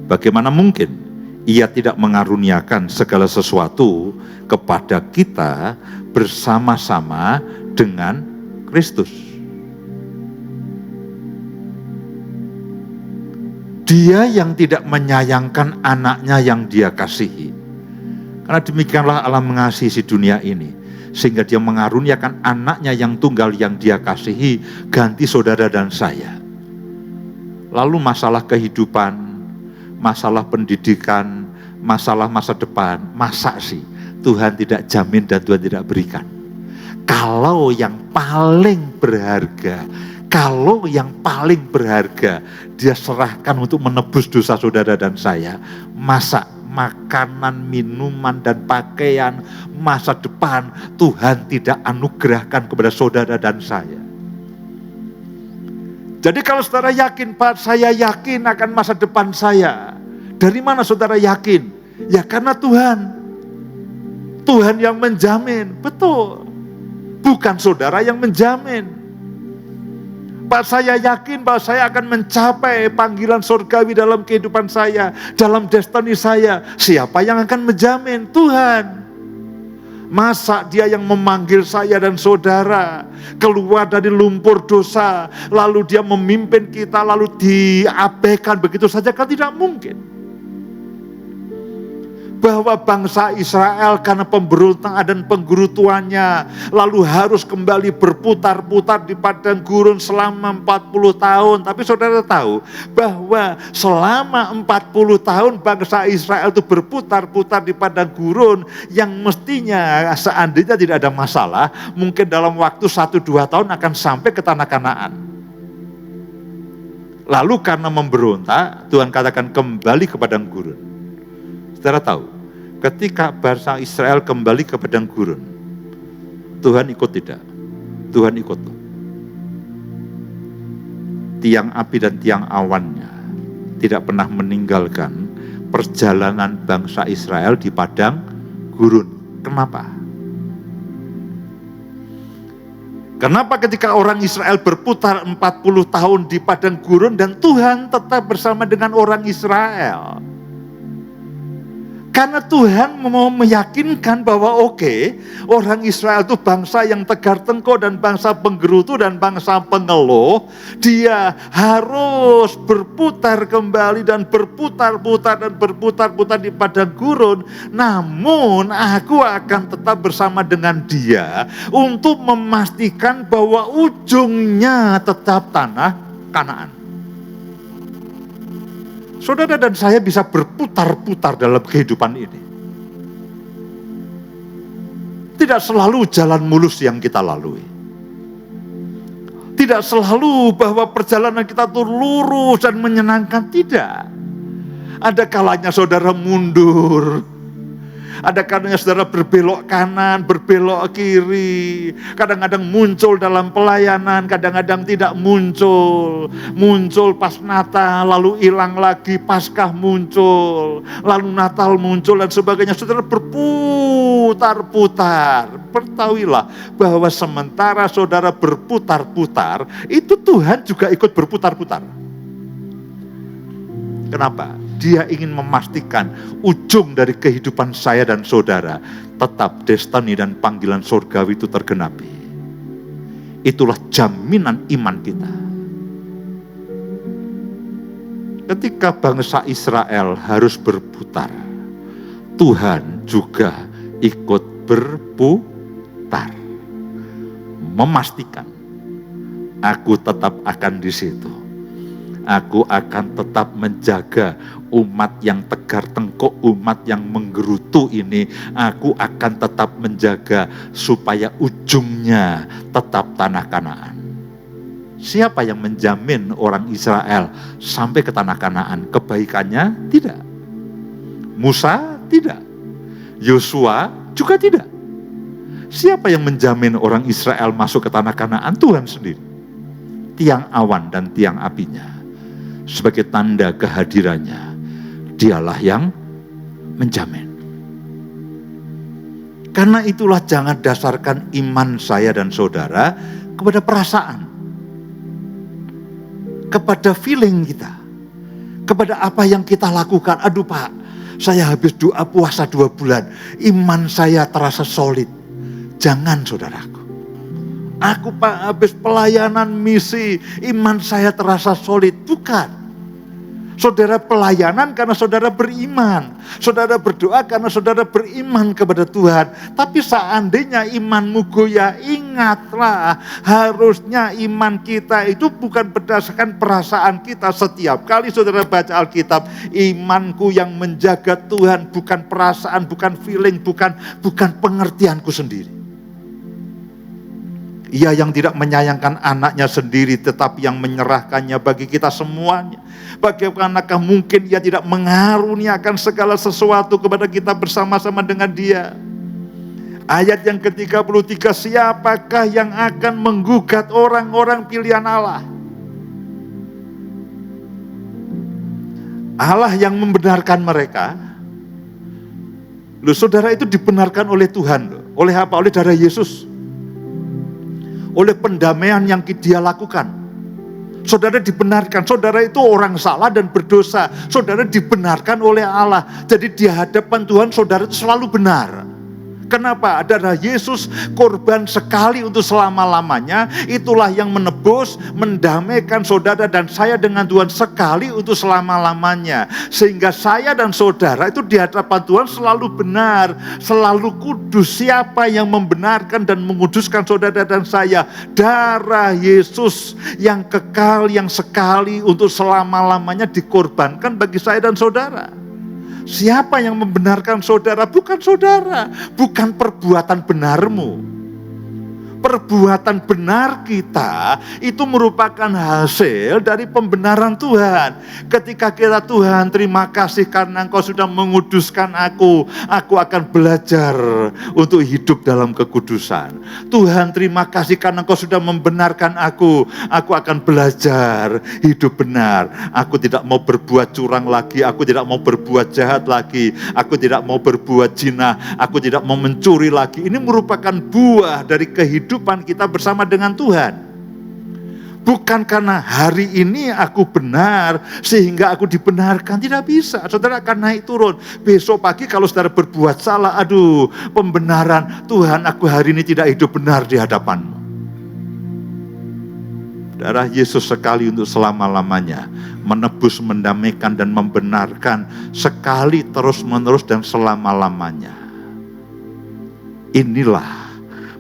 Bagaimana mungkin Ia tidak mengaruniakan segala sesuatu kepada kita bersama-sama dengan Kristus? Dia yang tidak menyayangkan anaknya yang dia kasihi. Karena demikianlah Allah mengasihi si dunia ini, sehingga dia mengaruniakan anaknya yang tunggal yang dia kasihi, ganti saudara dan saya. Lalu masalah kehidupan, masalah pendidikan, masalah masa depan, masa sih Tuhan tidak jamin dan Tuhan tidak berikan? Kalau yang paling berharga, dia serahkan untuk menebus dosa saudara dan saya, masa makanan, minuman, dan pakaian, masa depan Tuhan tidak anugerahkan kepada saudara dan saya? Jadi kalau saudara yakin, Pak, saya yakin akan masa depan saya. Dari mana saudara yakin? Ya karena Tuhan. Tuhan yang menjamin, betul. Bukan saudara yang menjamin. Pak, saya yakin bahwa saya akan mencapai panggilan surgawi dalam kehidupan saya, dalam destiny saya. Siapa yang akan menjamin? Tuhan. Masa dia yang memanggil saya dan saudara keluar dari lumpur dosa, lalu dia memimpin kita, lalu diabaikan begitu saja? Kan tidak mungkin. Bahwa bangsa Israel karena pemberontakan dan penggerutuannya lalu harus kembali berputar-putar di padang gurun selama 40 tahun. Tapi saudara tahu bahwa selama 40 tahun bangsa Israel itu berputar-putar di padang gurun yang mestinya seandainya tidak ada masalah, mungkin dalam waktu 1-2 tahun akan sampai ke tanah Kanaan. Lalu karena memberontak, Tuhan katakan kembali ke padang gurun. Saudara tahu, ketika bangsa Israel kembali ke padang gurun, Tuhan ikut tidak? Tuhan ikut. Tiang api dan tiang awannya tidak pernah meninggalkan perjalanan bangsa Israel di padang gurun. Kenapa? Kenapa ketika orang Israel berputar 40 tahun di padang gurun dan Tuhan tetap bersama dengan orang Israel? Karena Tuhan mau meyakinkan bahwa orang Israel itu bangsa yang tegar tengkoh dan bangsa penggerutu dan bangsa pengeluh. Dia harus berputar kembali dan berputar-putar di padang gurun. Namun aku akan tetap bersama dengan dia untuk memastikan bahwa ujungnya tetap tanah Kanaan. Saudara dan saya bisa berputar-putar dalam kehidupan ini. Tidak selalu jalan mulus yang kita lalui. Tidak selalu bahwa perjalanan kita itu lurus dan menyenangkan, tidak. Ada kalanya saudara mundur. Ada kalanya saudara berbelok kanan, berbelok kiri. Kadang-kadang muncul dalam pelayanan, kadang-kadang tidak muncul. Muncul pas Natal, lalu hilang lagi, Paskah muncul. Lalu Natal muncul dan sebagainya. Saudara berputar-putar. Ketahuilah bahwa sementara saudara berputar-putar, itu Tuhan juga ikut berputar-putar. Kenapa? Dia ingin memastikan ujung dari kehidupan saya dan saudara tetap destiny dan panggilan surgawi itu tergenapi. Itulah jaminan iman kita. Ketika bangsa Israel harus berputar, Tuhan juga ikut berputar. Memastikan aku tetap akan di situ. Aku akan tetap menjaga umat yang tegar tengkuk, umat yang menggerutu ini. Aku akan tetap menjaga supaya ujungnya tetap tanah Kanaan. Siapa yang menjamin orang Israel sampai ke tanah Kanaan? Kebaikannya? Tidak. Musa? Tidak. Yosua? Juga tidak. Siapa yang menjamin orang Israel masuk ke tanah Kanaan? Tuhan sendiri. Tiang awan dan tiang apinya. Sebagai tanda kehadirannya, dialah yang menjamin. Karena itulah jangan dasarkan iman saya dan saudara kepada perasaan, kepada feeling kita, kepada apa yang kita lakukan. Aduh Pak, saya habis doa puasa 2 bulan, iman saya terasa solid. Jangan saudaraku. Aku Pak habis pelayanan misi, iman saya terasa solid. Bukan. Saudara pelayanan karena saudara beriman. Saudara berdoa karena saudara beriman kepada Tuhan. Tapi seandainya imanmu goyah, ingatlah harusnya iman kita itu bukan berdasarkan perasaan kita. Setiap kali saudara baca Alkitab, imanku yang menjaga Tuhan, bukan perasaan, bukan feeling, bukan pengertianku sendiri. Ia yang tidak menyayangkan anaknya sendiri, tetapi yang menyerahkannya bagi kita semuanya. Bagaimanakah mungkin ia tidak mengaruniakan segala sesuatu kepada kita bersama-sama dengan dia? Ayat yang ke-33, siapakah yang akan menggugat orang-orang pilihan Allah? Allah yang membenarkan mereka. Loh, saudara, itu dibenarkan oleh Tuhan. Loh. Oleh apa? Oleh darah Yesus. Oleh pendamaian yang dia lakukan. Saudara dibenarkan, saudara itu orang salah dan berdosa. Saudara dibenarkan oleh Allah. Jadi di hadapan Tuhan saudara itu selalu benar. Kenapa? Darah Yesus korban sekali untuk selama-lamanya. Itulah yang menebus, mendamaikan saudara dan saya dengan Tuhan sekali untuk selama-lamanya. Sehingga saya dan saudara itu di hadapan Tuhan selalu benar, selalu kudus. Siapa yang membenarkan dan menguduskan saudara dan saya? Darah Yesus yang kekal, yang sekali untuk selama-lamanya dikorbankan bagi saya dan saudara. Siapa yang membenarkan saudara? Bukan saudara, bukan perbuatan benarmu. Perbuatan benar kita itu merupakan hasil dari pembenaran Tuhan. Ketika kita, Tuhan terima kasih karena Engkau sudah menguduskan aku akan belajar untuk hidup dalam kekudusan. Tuhan terima kasih karena Engkau sudah membenarkan aku akan belajar hidup benar. Aku tidak mau berbuat curang lagi, aku tidak mau berbuat jahat lagi, aku tidak mau berbuat zina, aku tidak mau mencuri lagi. Ini merupakan buah dari kehidupan kita bersama dengan Tuhan. Bukan karena hari ini aku benar sehingga aku dibenarkan, tidak bisa. Saudara akan naik turun. Besok pagi kalau saudara berbuat salah, aduh, pembenaran, Tuhan aku hari ini tidak hidup benar di hadapan-Mu. Darah Yesus sekali untuk selama-lamanya menebus, mendamaikan dan membenarkan sekali terus-menerus dan selama-lamanya. Inilah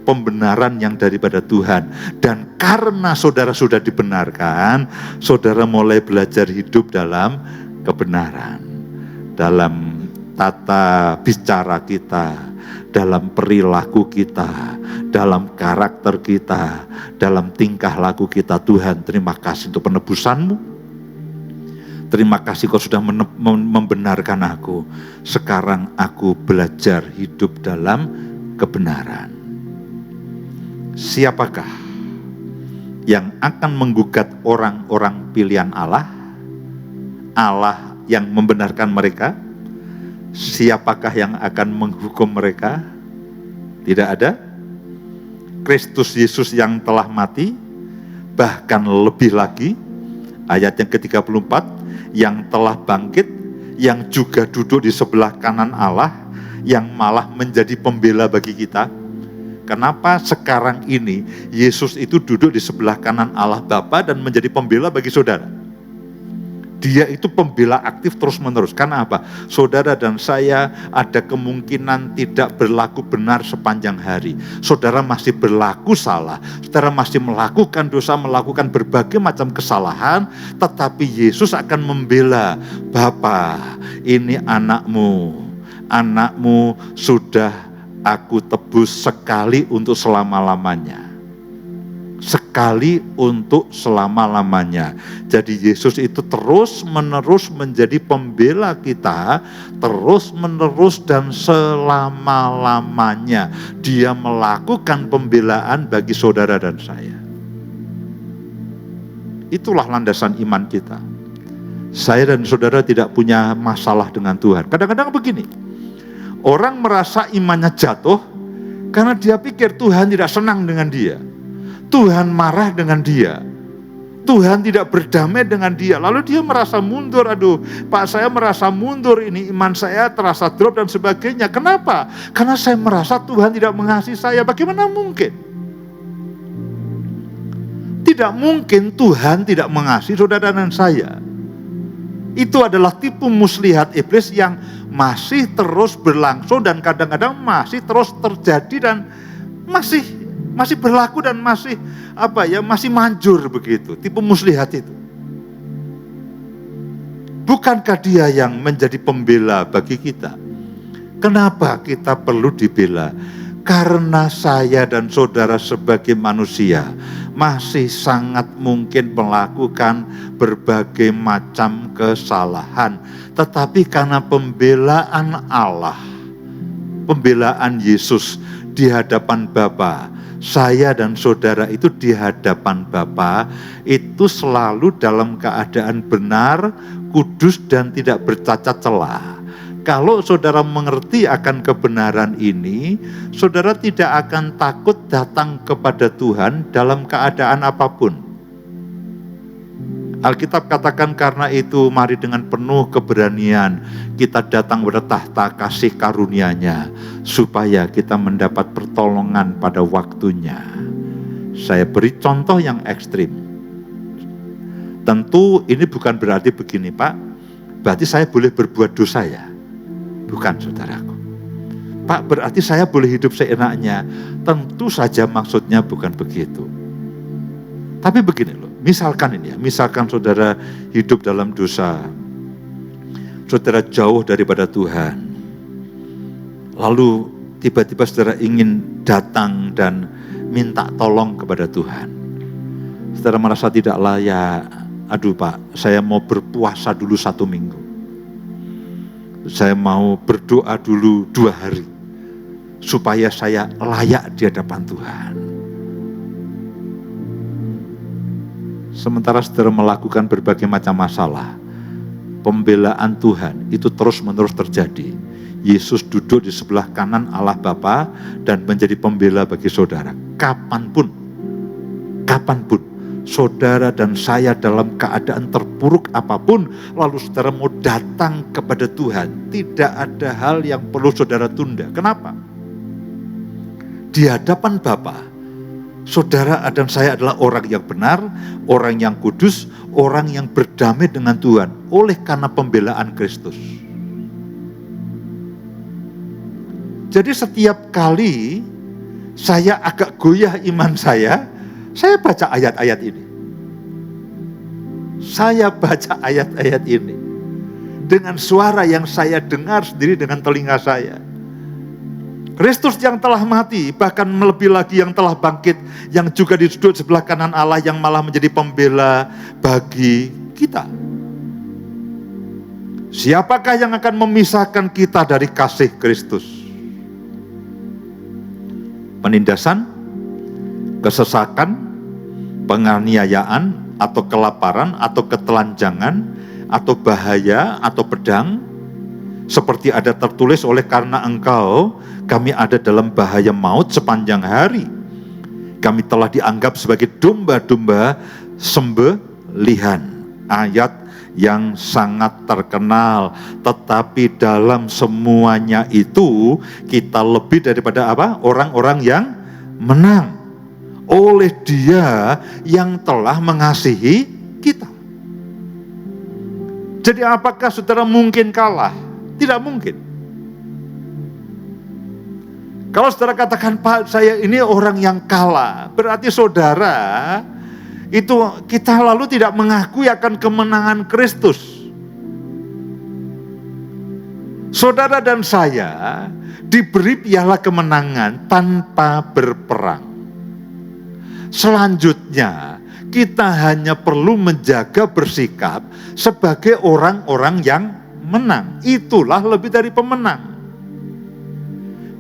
pembenaran yang daripada Tuhan. Dan karena saudara sudah dibenarkan, saudara mulai belajar hidup dalam kebenaran dalam tata bicara kita, dalam perilaku kita, dalam karakter kita, dalam tingkah laku kita. Tuhan, terima kasih untuk penebusan-Mu. Terima kasih Kau sudah membenarkan aku. Sekarang aku belajar hidup dalam kebenaran. Siapakah yang akan menggugat orang-orang pilihan Allah? Allah yang membenarkan mereka? Siapakah yang akan menghukum mereka? Tidak ada. Kristus Yesus yang telah mati, bahkan lebih lagi, ayat yang ke-34, yang telah bangkit, yang juga duduk di sebelah kanan Allah, yang malah menjadi pembela bagi kita. Kenapa sekarang ini Yesus itu duduk di sebelah kanan Allah Bapa dan menjadi pembela bagi saudara? Dia itu pembela aktif terus-menerus. Karena apa? Saudara dan saya ada kemungkinan tidak berlaku benar sepanjang hari. Saudara masih berlaku salah. Saudara masih melakukan dosa, melakukan berbagai macam kesalahan. Tetapi Yesus akan membela. Bapa, ini anakmu. Anakmu sudah aku tebus sekali untuk selama-lamanya. Sekali untuk selama-lamanya. Jadi Yesus itu terus-menerus menjadi pembela kita, terus-menerus dan selama-lamanya. Dia melakukan pembelaan bagi saudara dan saya. Itulah landasan iman kita. Saya dan saudara tidak punya masalah dengan Tuhan. Kadang-kadang begini, orang merasa imannya jatuh karena dia pikir Tuhan tidak senang dengan dia. Tuhan marah dengan dia. Tuhan tidak berdamai dengan dia. Lalu dia merasa mundur. Aduh, Pak, saya merasa mundur ini. Iman saya terasa drop dan sebagainya. Kenapa? Karena saya merasa Tuhan tidak mengasihi saya. Bagaimana mungkin? Tidak mungkin Tuhan tidak mengasihi saudara dan saya. Itu adalah tipu muslihat iblis yang masih terus berlangsung dan kadang-kadang masih terus terjadi dan masih berlaku dan masih masih manjur begitu. Tipu muslihat itu. Bukankah dia yang menjadi pembela bagi kita? Kenapa kita perlu dibela? Karena saya dan saudara sebagai manusia masih sangat mungkin melakukan berbagai macam kesalahan. Tetapi karena pembelaan Allah, pembelaan Yesus di hadapan Bapa, saya dan saudara itu di hadapan Bapa itu selalu dalam keadaan benar, kudus dan tidak bercacat celah. Kalau saudara mengerti akan kebenaran ini, saudara tidak akan takut datang kepada Tuhan dalam keadaan apapun. Alkitab katakan karena itu mari dengan penuh keberanian kita datang pada tahta kasih karunia-Nya supaya kita mendapat pertolongan pada waktunya. Saya beri contoh yang ekstrim. Tentu ini bukan berarti begini, Pak, berarti saya boleh berbuat dosa ya? Bukan, saudaraku. Pak, berarti saya boleh hidup seenaknya? Tentu saja maksudnya bukan begitu. Tapi begini loh, misalkan ini ya, misalkan saudara hidup dalam dosa, saudara jauh daripada Tuhan, lalu tiba-tiba saudara ingin datang dan minta tolong kepada Tuhan. Saudara merasa tidak layak, aduh Pak, saya mau berpuasa dulu 1 minggu. Saya mau berdoa dulu 2 hari, supaya saya layak di hadapan Tuhan. Sementara saudara melakukan berbagai macam masalah, pembelaan Tuhan itu terus-menerus terjadi. Yesus duduk di sebelah kanan Allah Bapa dan menjadi pembela bagi saudara. Kapanpun, saudara dan saya dalam keadaan terpuruk apapun, lalu saudara mau datang kepada Tuhan, tidak ada hal yang perlu saudara tunda. Kenapa? Di hadapan Bapa, saudara dan saya adalah orang yang benar, orang yang kudus, orang yang berdamai dengan Tuhan oleh karena pembelaan Kristus. Jadi setiap kali saya agak goyah iman saya baca ayat-ayat ini. Saya baca ayat-ayat ini. dengan suara yang saya dengar sendiri dengan telinga saya. Kristus yang telah mati, bahkan lebih lagi yang telah bangkit, yang juga duduk sebelah kanan Allah, yang malah menjadi pembela bagi kita. Siapakah yang akan memisahkan kita dari kasih Kristus? Penindasan, kesesakan, penganiayaan, atau kelaparan, atau ketelanjangan, atau bahaya, atau pedang, seperti ada tertulis, oleh karena engkau, kami ada dalam bahaya maut sepanjang hari. Kami telah dianggap sebagai domba-domba sembelihan. Ayat yang sangat terkenal, tetapi dalam semuanya itu, kita lebih daripada apa? Orang-orang yang menang. Oleh Dia yang telah mengasihi kita. Jadi apakah saudara mungkin kalah? Tidak mungkin. Kalau saudara katakan, Pak, saya ini orang yang kalah, berarti saudara itu kita lalu tidak mengakui akan kemenangan Kristus. Saudara dan saya diberi piala kemenangan tanpa berperang. Selanjutnya, kita hanya perlu menjaga bersikap sebagai orang-orang yang menang. Itulah lebih dari pemenang.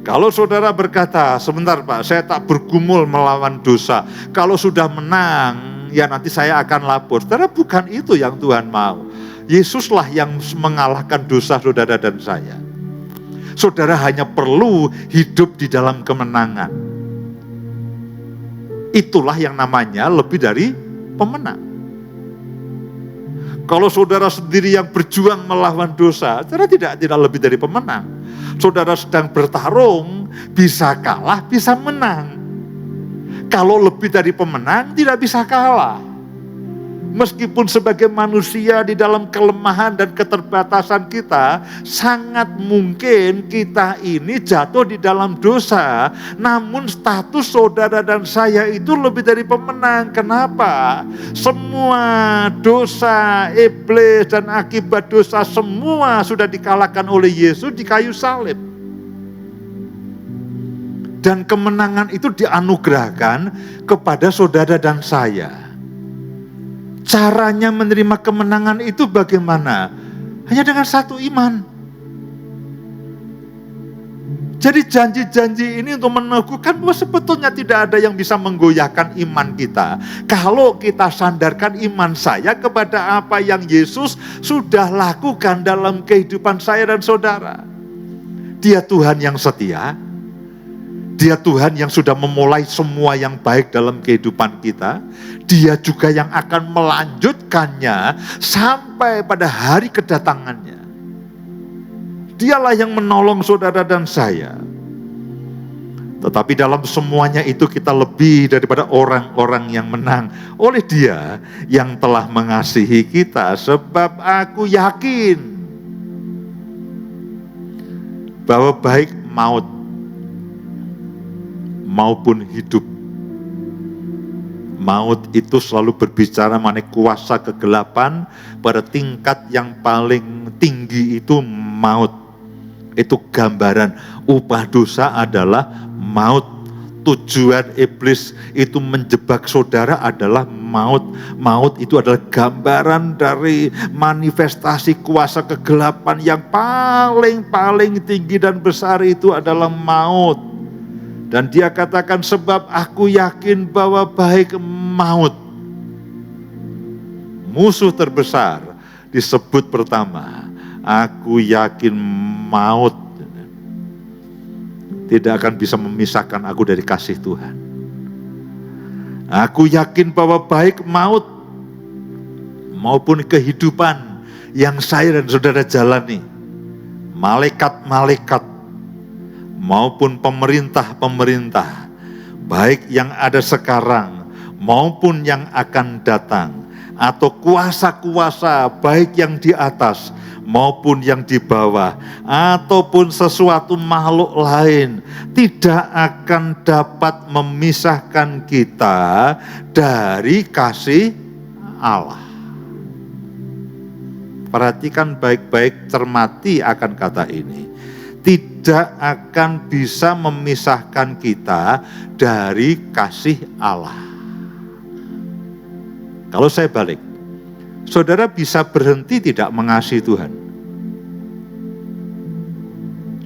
Kalau saudara berkata, sebentar Pak, saya tak bergumul melawan dosa. Kalau sudah menang, ya nanti saya akan lapor. Saudara, bukan itu yang Tuhan mau. Yesuslah yang mengalahkan dosa saudara dan saya. Saudara hanya perlu hidup di dalam kemenangan. Itulah yang namanya lebih dari pemenang. Kalau saudara sendiri yang berjuang melawan dosa, saudara tidak lebih dari pemenang. Saudara sedang bertarung, bisa kalah, bisa menang. Kalau lebih dari pemenang, tidak bisa kalah. Meskipun sebagai manusia di dalam kelemahan dan keterbatasan kita, sangat mungkin kita ini jatuh di dalam dosa. Namun status saudara dan saya itu lebih dari pemenang. Kenapa? Semua dosa, iblis dan akibat dosa semua sudah dikalahkan oleh Yesus di kayu salib. Dan kemenangan itu dianugerahkan kepada saudara dan saya. Caranya menerima kemenangan itu bagaimana? Hanya dengan satu iman. Jadi janji-janji ini untuk meneguhkan bahwa sebetulnya tidak ada yang bisa menggoyahkan iman kita. Kalau kita sandarkan iman saya kepada apa yang Yesus sudah lakukan dalam kehidupan saya dan saudara. Dia Tuhan yang setia. Dia Tuhan yang sudah memulai semua yang baik dalam kehidupan kita. Dia juga yang akan melanjutkannya sampai pada hari kedatangannya. Dialah yang menolong saudara dan saya. Tetapi dalam semuanya itu kita lebih daripada orang-orang yang menang. Oleh Dia yang telah mengasihi kita. Sebab aku yakin bahwa baik maut maupun hidup. Maut itu selalu berbicara mengenai kuasa kegelapan. Pada tingkat yang paling tinggi itu maut. Itu gambaran upah dosa adalah maut. Tujuan iblis itu menjebak saudara adalah maut. Maut itu adalah gambaran dari manifestasi kuasa kegelapan yang paling tinggi dan besar itu adalah maut. Dan dia katakan, sebab aku yakin bahwa baik maut, musuh terbesar, disebut pertama. Aku yakin maut tidak akan bisa memisahkan aku dari kasih Tuhan. Aku yakin bahwa baik maut maupun kehidupan yang saya dan saudara jalani, malaikat-malaikat maupun pemerintah-pemerintah, baik yang ada sekarang maupun yang akan datang, atau kuasa-kuasa baik yang di atas maupun yang di bawah, ataupun sesuatu makhluk lain, tidak akan dapat memisahkan kita dari kasih Allah. perhatikan baik-baik, cermati akan kata ini. Tidak akan bisa memisahkan kita dari kasih Allah. Kalau saya balik, saudara bisa berhenti tidak mengasihi Tuhan.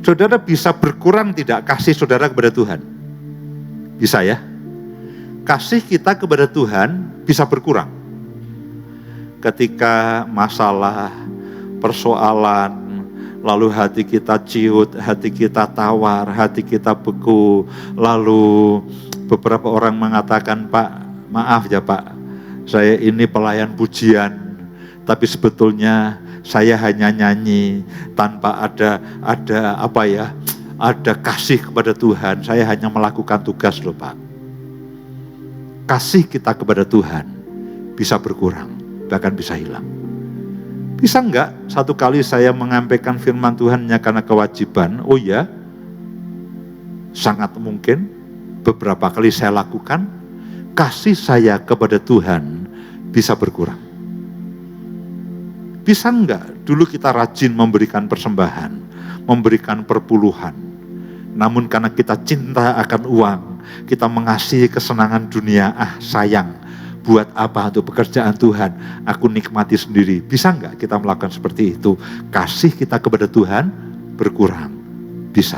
Saudara bisa berkurang tidak kasih saudara kepada Tuhan. Bisa ya? Kasih kita kepada Tuhan bisa berkurang. Ketika masalah, persoalan, lalu hati kita ciut, hati kita tawar, hati kita beku. Lalu beberapa orang mengatakan, Pak, maaf ya Pak, saya ini pelayan pujian, tapi sebetulnya saya hanya nyanyi tanpa ada kasih kepada Tuhan. Saya hanya melakukan tugas loh Pak. Kasih kita kepada Tuhan bisa berkurang, bahkan bisa hilang. Bisa enggak satu kali saya menyampaikan firman Tuhan hanya karena kewajiban? Oh ya, sangat mungkin. Beberapa kali saya lakukan, kasih saya kepada Tuhan bisa berkurang. Bisa enggak dulu kita rajin memberikan persembahan, memberikan perpuluhan, namun karena kita cinta akan uang, kita mengasihi kesenangan dunia, sayang, buat apa untuk pekerjaan Tuhan, aku nikmati sendiri. Bisa enggak kita melakukan seperti itu? Kasih kita kepada Tuhan berkurang. Bisa.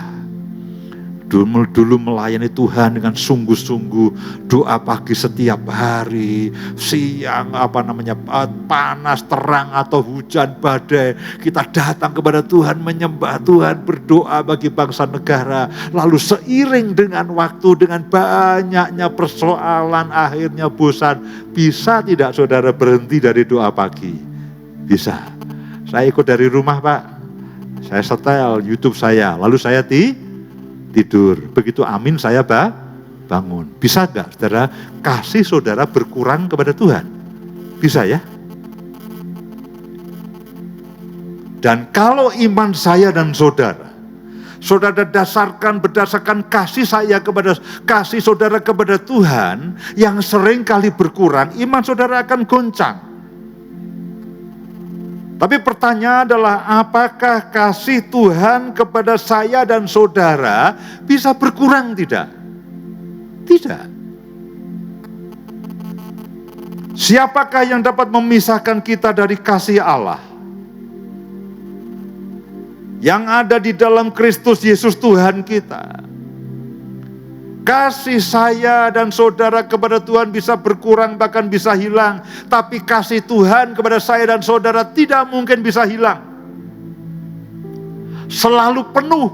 Dulu melayani Tuhan dengan sungguh-sungguh, doa pagi setiap hari, siang panas, terang atau hujan badai, kita datang kepada Tuhan, menyembah Tuhan, berdoa bagi bangsa negara. Lalu seiring dengan waktu, dengan banyaknya persoalan, akhirnya bosan. Bisa tidak saudara berhenti dari doa pagi? Bisa. Saya ikut dari rumah Pak, saya setel YouTube saya, lalu saya tidur. Begitu amin saya bangun. Bisa enggak saudara kasih saudara berkurang kepada Tuhan? Bisa ya? Dan kalau iman saya dan saudara berdasarkan kasih saudara kepada Tuhan yang sering kali berkurang, iman saudara akan goncang. Tapi pertanyaan adalah, apakah kasih Tuhan kepada saya dan saudara bisa berkurang tidak? Tidak. Siapakah yang dapat memisahkan kita dari kasih Allah? Yang ada di dalam Kristus Yesus Tuhan kita. Kasih saya dan saudara kepada Tuhan bisa berkurang, bahkan bisa hilang. Tapi kasih Tuhan kepada saya dan saudara tidak mungkin bisa hilang. Selalu penuh.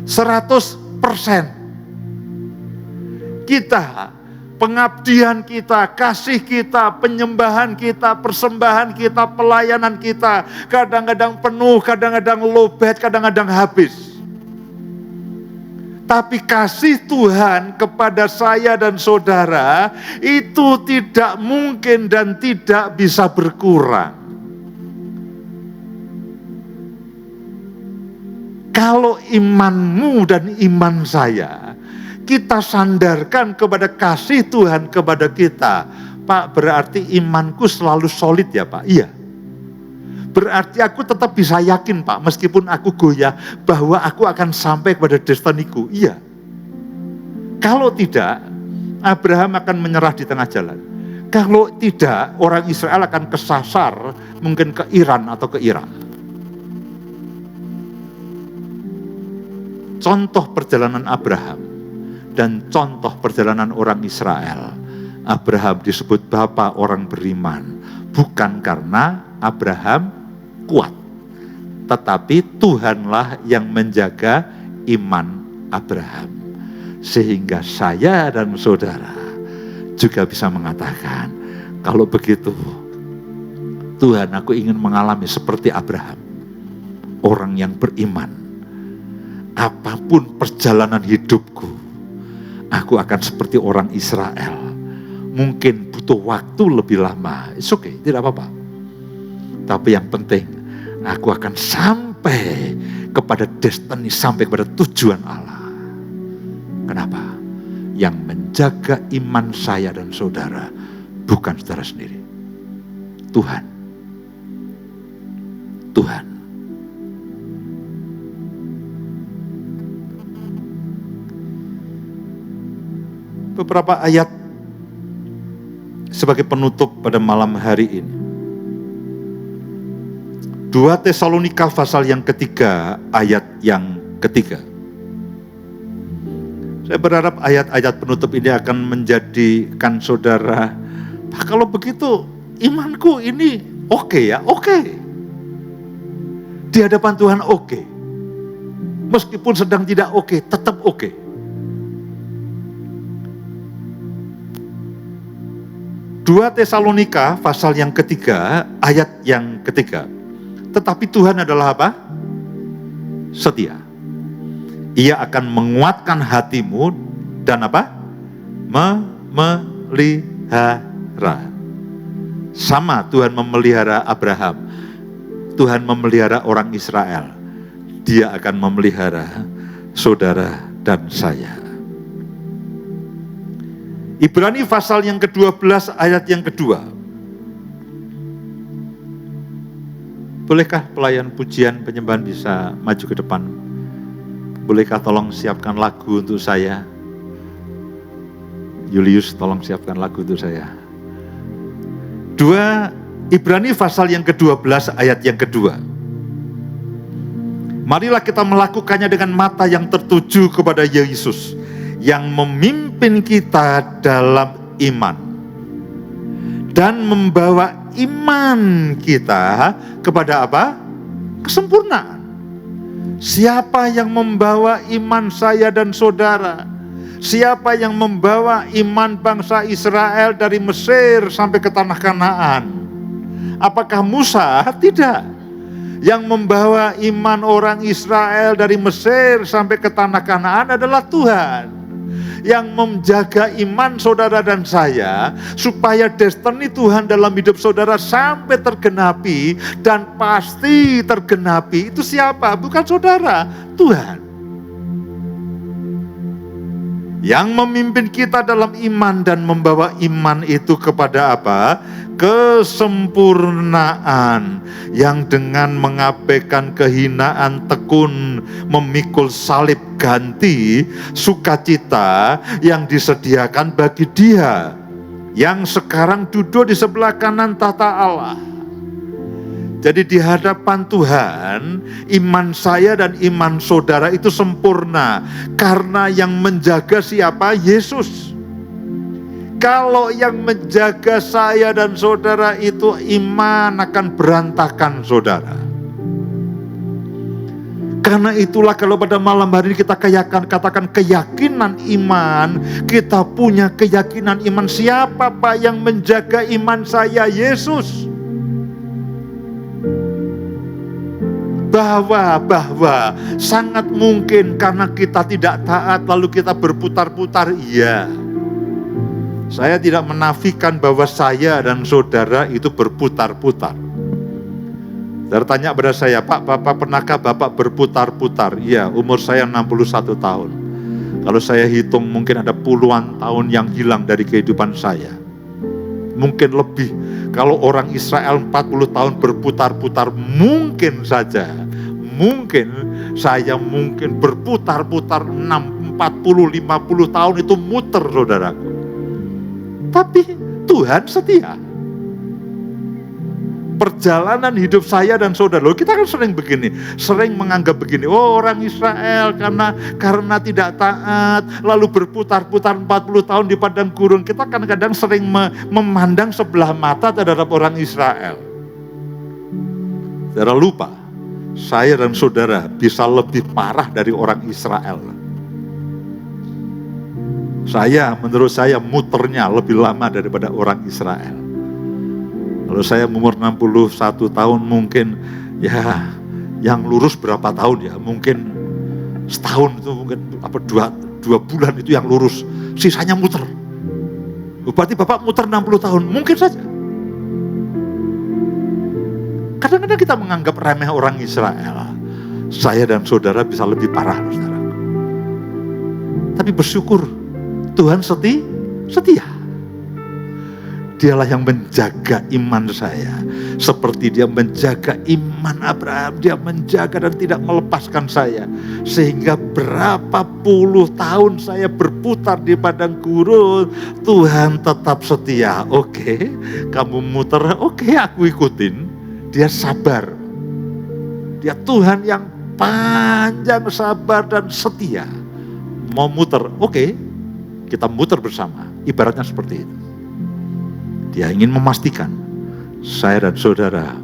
100%. Kita, pengabdian kita, kasih kita, penyembahan kita, persembahan kita, pelayanan kita, kadang-kadang penuh, kadang-kadang lowbat, kadang-kadang habis. Tapi kasih Tuhan kepada saya dan saudara itu tidak mungkin dan tidak bisa berkurang. Kalau imanmu dan iman saya, kita sandarkan kepada kasih Tuhan kepada kita, Pak, berarti imanku selalu solid ya Pak? Iya. Berarti aku tetap bisa yakin Pak, meskipun aku goyah, bahwa aku akan sampai kepada destiniku. Iya. Kalau tidak, Abraham akan menyerah di tengah jalan. Kalau tidak, orang Israel akan kesasar, mungkin ke Iran atau ke Irak. Contoh perjalanan Abraham dan contoh perjalanan orang Israel. Abraham disebut bapa orang beriman, bukan karena Abraham kuat, tetapi Tuhanlah yang menjaga iman Abraham. Sehingga saya dan saudara juga bisa mengatakan, kalau begitu Tuhan, aku ingin mengalami seperti Abraham, orang yang beriman. Apapun perjalanan hidupku, aku akan seperti orang Israel. Mungkin butuh waktu lebih lama, it's okay, tidak apa-apa. Tapi yang penting, aku akan sampai kepada destiny, sampai kepada tujuan Allah. Kenapa? Yang menjaga iman saya dan saudara bukan saudara sendiri, Tuhan. Tuhan. Beberapa ayat sebagai penutup pada malam hari ini. 2 Tesalonika pasal yang ketiga, ayat yang ketiga. Saya berharap ayat-ayat penutup ini akan menjadikan saudara, kalau begitu imanku ini oke ya, oke. Di hadapan Tuhan oke. Meskipun sedang tidak oke, tetap oke. Dua Tesalonika pasal yang ketiga, ayat yang ketiga. Tetapi Tuhan adalah apa? Setia. Ia akan menguatkan hatimu dan apa? Memelihara. Sama Tuhan memelihara Abraham. Tuhan memelihara orang Israel. Dia akan memelihara saudara dan saya. Ibrani pasal yang ke-12 ayat yang kedua. Bolehkah pelayan pujian penyembahan bisa maju ke depan? Bolehkah tolong siapkan lagu untuk saya? Julius, tolong siapkan lagu untuk saya. Ibrani pasal yang ke-12 ayat yang kedua. Marilah kita melakukannya dengan mata yang tertuju kepada Yesus yang memimpin kita dalam iman dan membawa iman kita kepada apa? Kesempurnaan. Siapa yang membawa iman saya dan saudara? Siapa yang membawa iman bangsa Israel dari Mesir sampai ke tanah Kanaan? Apakah Musa? Tidak. Yang membawa iman orang Israel dari Mesir sampai ke tanah Kanaan adalah Tuhan. Yang menjaga iman saudara dan saya, supaya destiny Tuhan dalam hidup saudara sampai tergenapi, dan pasti tergenapi, itu siapa? Bukan saudara, Tuhan. Yang memimpin kita dalam iman dan membawa iman itu kepada apa? Kesempurnaan, yang dengan mengabaikan kehinaan tekun memikul salib ganti sukacita yang disediakan bagi Dia yang sekarang duduk di sebelah kanan tahta Allah. Jadi di hadapan Tuhan, iman saya dan iman saudara itu sempurna. Karena yang menjaga siapa? Yesus. Kalau yang menjaga saya dan saudara itu iman, akan berantakan saudara. Karena itulah kalau pada malam hari ini kita katakan keyakinan iman, kita punya keyakinan iman. Siapa Pak yang menjaga iman saya? Yesus. Bahwa sangat mungkin karena kita tidak taat lalu kita berputar-putar. Iya, saya tidak menafikan bahwa saya dan saudara itu berputar-putar. Saudara tanya pada saya, Pak, pernahkah Bapak berputar-putar? Iya, umur saya 61 tahun. Kalau saya hitung mungkin ada puluhan tahun yang hilang dari kehidupan saya. Mungkin lebih. Kalau orang Israel 40 tahun berputar-putar, mungkin saja. Mungkin saya berputar-putar 40-50 tahun itu muter saudaraku. Tapi Tuhan setia. Perjalanan hidup saya dan saudara, kita kan sering menganggap begini, oh orang Israel karena tidak taat, lalu berputar-putar 40 tahun di padang gurun. Kita kadang-kadang sering memandang sebelah mata terhadap orang Israel. Saudara lupa, saya dan saudara bisa lebih parah dari orang Israel. Menurut saya muternya lebih lama daripada orang Israel. Kalau saya umur 61 tahun mungkin ya yang lurus berapa tahun ya, mungkin setahun itu mungkin dua bulan itu yang lurus, sisanya muter. Berarti Bapak muter 60 tahun, mungkin saja. Kadang-kadang kita menganggap remeh orang Israel. Saya dan saudara bisa lebih parah, saudara. Tapi bersyukur Tuhan setia. Dialah yang menjaga iman saya. Seperti Dia menjaga iman Abraham. Dia menjaga dan tidak melepaskan saya. Sehingga berapa puluh tahun saya berputar di padang gurun, Tuhan tetap setia. Oke, kamu muter, oke, aku ikutin. Dia sabar. Dia Tuhan yang panjang sabar dan setia. Mau muter, oke, kita muter bersama. Ibaratnya seperti itu. Dia ingin memastikan saya dan saudara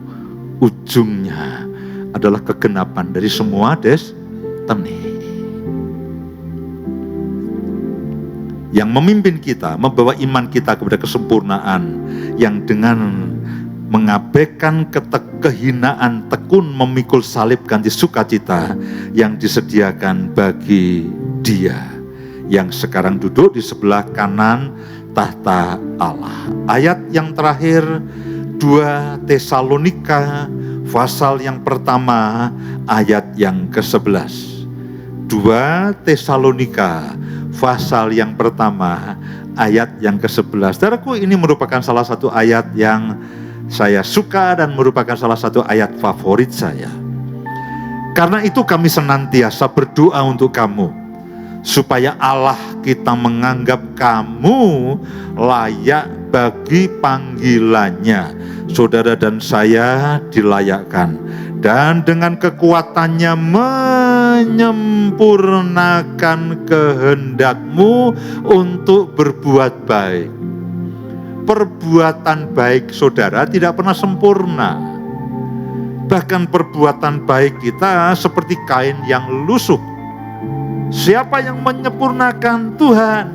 ujungnya adalah kegenapan dari semua destiny. Yang memimpin kita, membawa iman kita kepada kesempurnaan, yang dengan mengabaikan kehinaan tekun memikul salib ganti sukacita yang disediakan bagi Dia yang sekarang duduk di sebelah kanan tahta Allah. Ayat yang terakhir 2 Tesalonika pasal yang pertama ayat yang ke-11. 2 Tesalonika pasal yang pertama ayat yang ke-11. Saudaraku, ini merupakan salah satu ayat yang saya suka dan merupakan salah satu ayat favorit saya. Karena itu kami senantiasa berdoa untuk kamu, supaya Allah kita menganggap kamu layak bagi panggilannya. Saudara dan saya dilayakkan, dan dengan kekuatannya menyempurnakan kehendakmu untuk berbuat baik. Perbuatan baik saudara tidak pernah sempurna. Bahkan perbuatan baik kita seperti kain yang lusuh. Siapa yang menyempurnakan? Tuhan.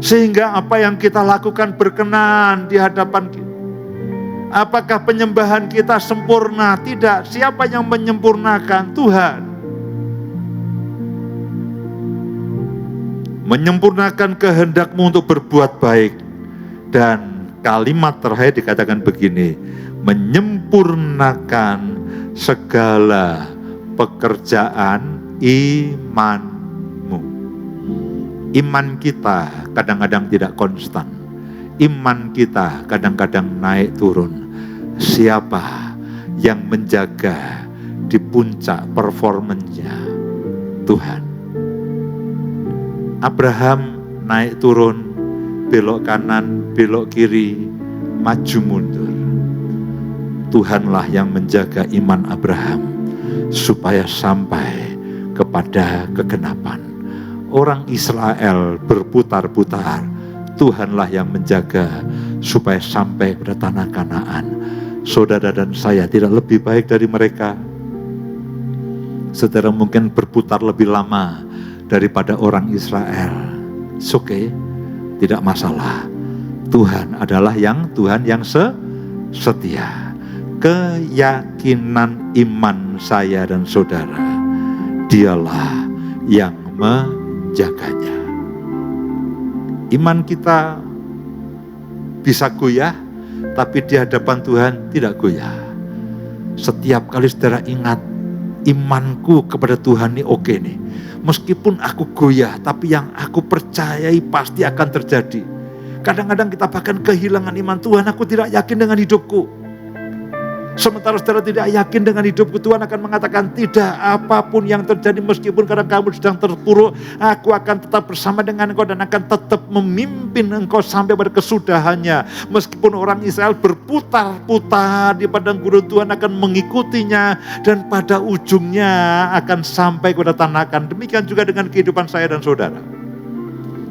Sehingga apa yang kita lakukan berkenan di hadapan kita. Apakah penyembahan kita sempurna? Tidak. Siapa yang menyempurnakan? Tuhan. Menyempurnakan kehendakmu untuk berbuat baik. Dan kalimat terakhir dikatakan begini, menyempurnakan segala pekerjaan imanmu. Iman kita kadang-kadang tidak konstan. Iman kita kadang-kadang naik turun. Siapa yang menjaga di puncak performanya? Tuhan. Abraham naik turun, belok kanan, belok kiri, maju mundur. Tuhanlah yang menjaga iman Abraham supaya sampai kepada kegenapan. Orang Israel berputar-putar, Tuhanlah yang menjaga supaya sampai pada tanah Kanaan. Saudara dan saya tidak lebih baik dari mereka. Saudara mungkin berputar lebih lama daripada orang Israel. It's okay, tidak masalah. Tuhan adalah Tuhan yang setia. Keyakinan iman saya dan saudara, Dialah yang menjaganya. Iman kita bisa goyah, tapi di hadapan Tuhan tidak goyah. Setiap kali saudara ingat, imanku kepada Tuhan ini oke nih. Meskipun aku goyah, tapi yang aku percayai pasti akan terjadi. Kadang-kadang kita bahkan kehilangan iman. Tuhan, aku tidak yakin dengan hidupku. Sementara saudara tidak yakin dengan hidupku, Tuhan akan mengatakan, tidak, apapun yang terjadi meskipun kadang kamu sedang terpuruk, aku akan tetap bersama dengan engkau dan akan tetap memimpin engkau sampai pada kesudahannya. Meskipun orang Israel berputar-putar di padang gurun, Tuhan akan mengikutinya dan pada ujungnya akan sampai kepada tanah Kanaan. Demikian juga dengan kehidupan saya dan saudara.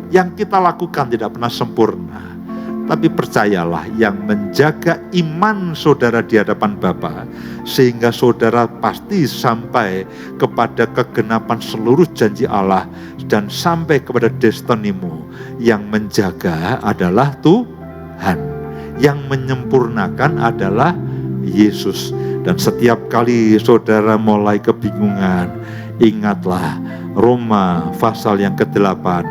Yang kita lakukan tidak pernah sempurna. Tapi percayalah, yang menjaga iman saudara di hadapan Bapa, sehingga saudara pasti sampai kepada kegenapan seluruh janji Allah dan sampai kepada destinimu. Yang menjaga adalah Tuhan, yang menyempurnakan adalah Yesus. Dan setiap kali saudara mulai kebingungan, ingatlah Roma pasal yang ke-8,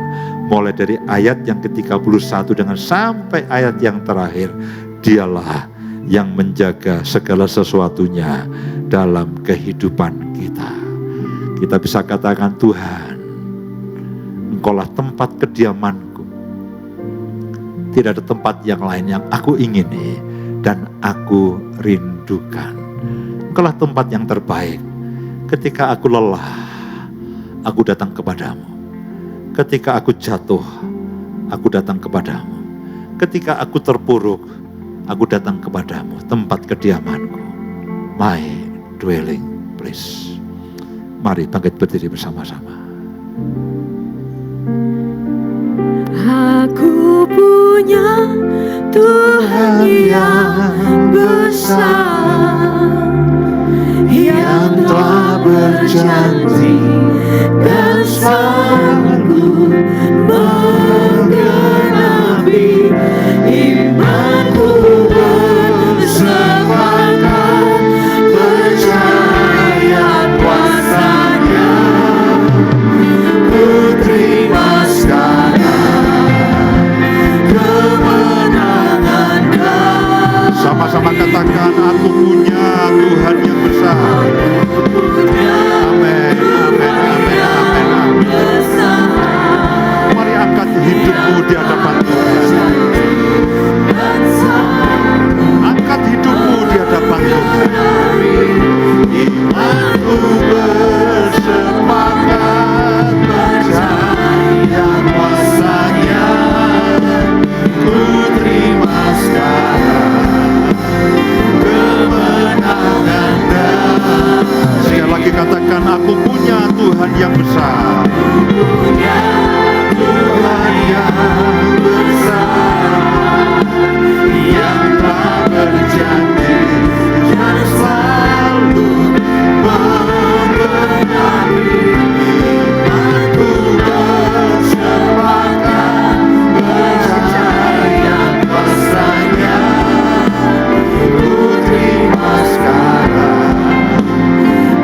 mulai dari ayat yang ke-31 dengan sampai ayat yang terakhir. Dialah yang menjaga segala sesuatunya dalam kehidupan kita. Kita bisa katakan, Tuhan, Engkaulah tempat kediamanku. Tidak ada tempat yang lain yang aku ingini dan aku rindukan. Engkaulah tempat yang terbaik. Ketika aku lelah, aku datang kepadamu. Ketika aku jatuh, aku datang kepadamu. Ketika aku terpuruk, aku datang kepadamu, tempat kediamanku. My dwelling place. Mari bangkit berdiri bersama-sama. Aku punya Tuhan yang besar, yang telah berjanji dan sanggup menggenapi imanku bersemangat percaya kuasa-Nya. Ku terima sama-sama katakan, aku punya Tuhan yang besar. Amin, amin, amin, amin, amin. Mari angkat hidupmu di hadapan Tuhan. Angkat hidupmu di hadapan Tuhan. Imanku bersemangat percaya kuasa-Nya. Ku terima sekarang kemenangan. Sekali lagi katakan, aku punya Tuhan yang besar. Punya Tuhan yang besar, yang telah berjanji dan selalu membenahi imanku bersemangat percaya kuasa-Nya. Ku terima sekarang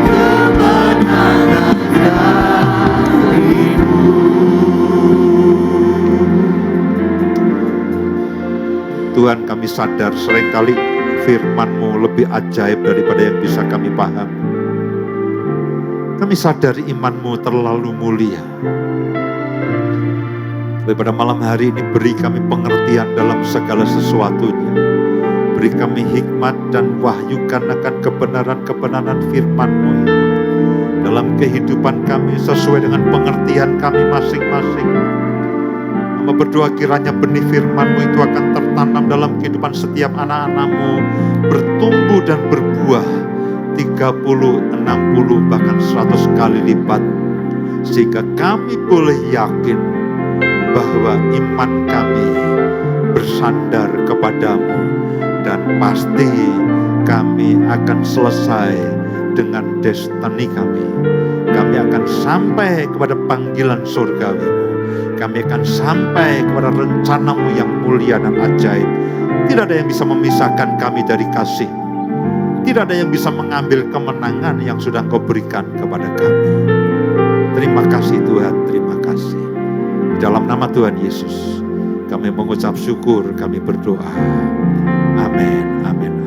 kemenangan darimu. Tuhan, kami sadar seringkali firman-Mu lebih ajaib daripada yang bisa kami paham. Kami sadar iman-Mu terlalu mulia. Tapi pada malam hari ini beri kami pengertian dalam segala sesuatunya. Beri kami hikmat dan wahyukan akan kebenaran-kebenaran firman-Mu itu dalam kehidupan kami sesuai dengan pengertian kami masing-masing. Hamba berdoa kiranya benih firman-Mu itu akan tertanam dalam kehidupan setiap anak-anak-Mu, bertumbuh dan berbuah 30, 60, bahkan 100 kali lipat. Sehingga kami boleh yakin bahwa iman kami bersandar kepadamu dan pasti kami akan selesai dengan destiny kami. Kami akan sampai kepada panggilan surgawi-Mu. Kami akan sampai kepada rencana-Mu yang mulia dan ajaib. Tidak ada yang bisa memisahkan kami dari kasih-Mu. Tidak ada yang bisa mengambil kemenangan yang sudah Engkau berikan kepada kami. Terima kasih Tuhan, terima kasih. Dalam nama Tuhan Yesus, kami mengucap syukur, kami berdoa. Amin, amin.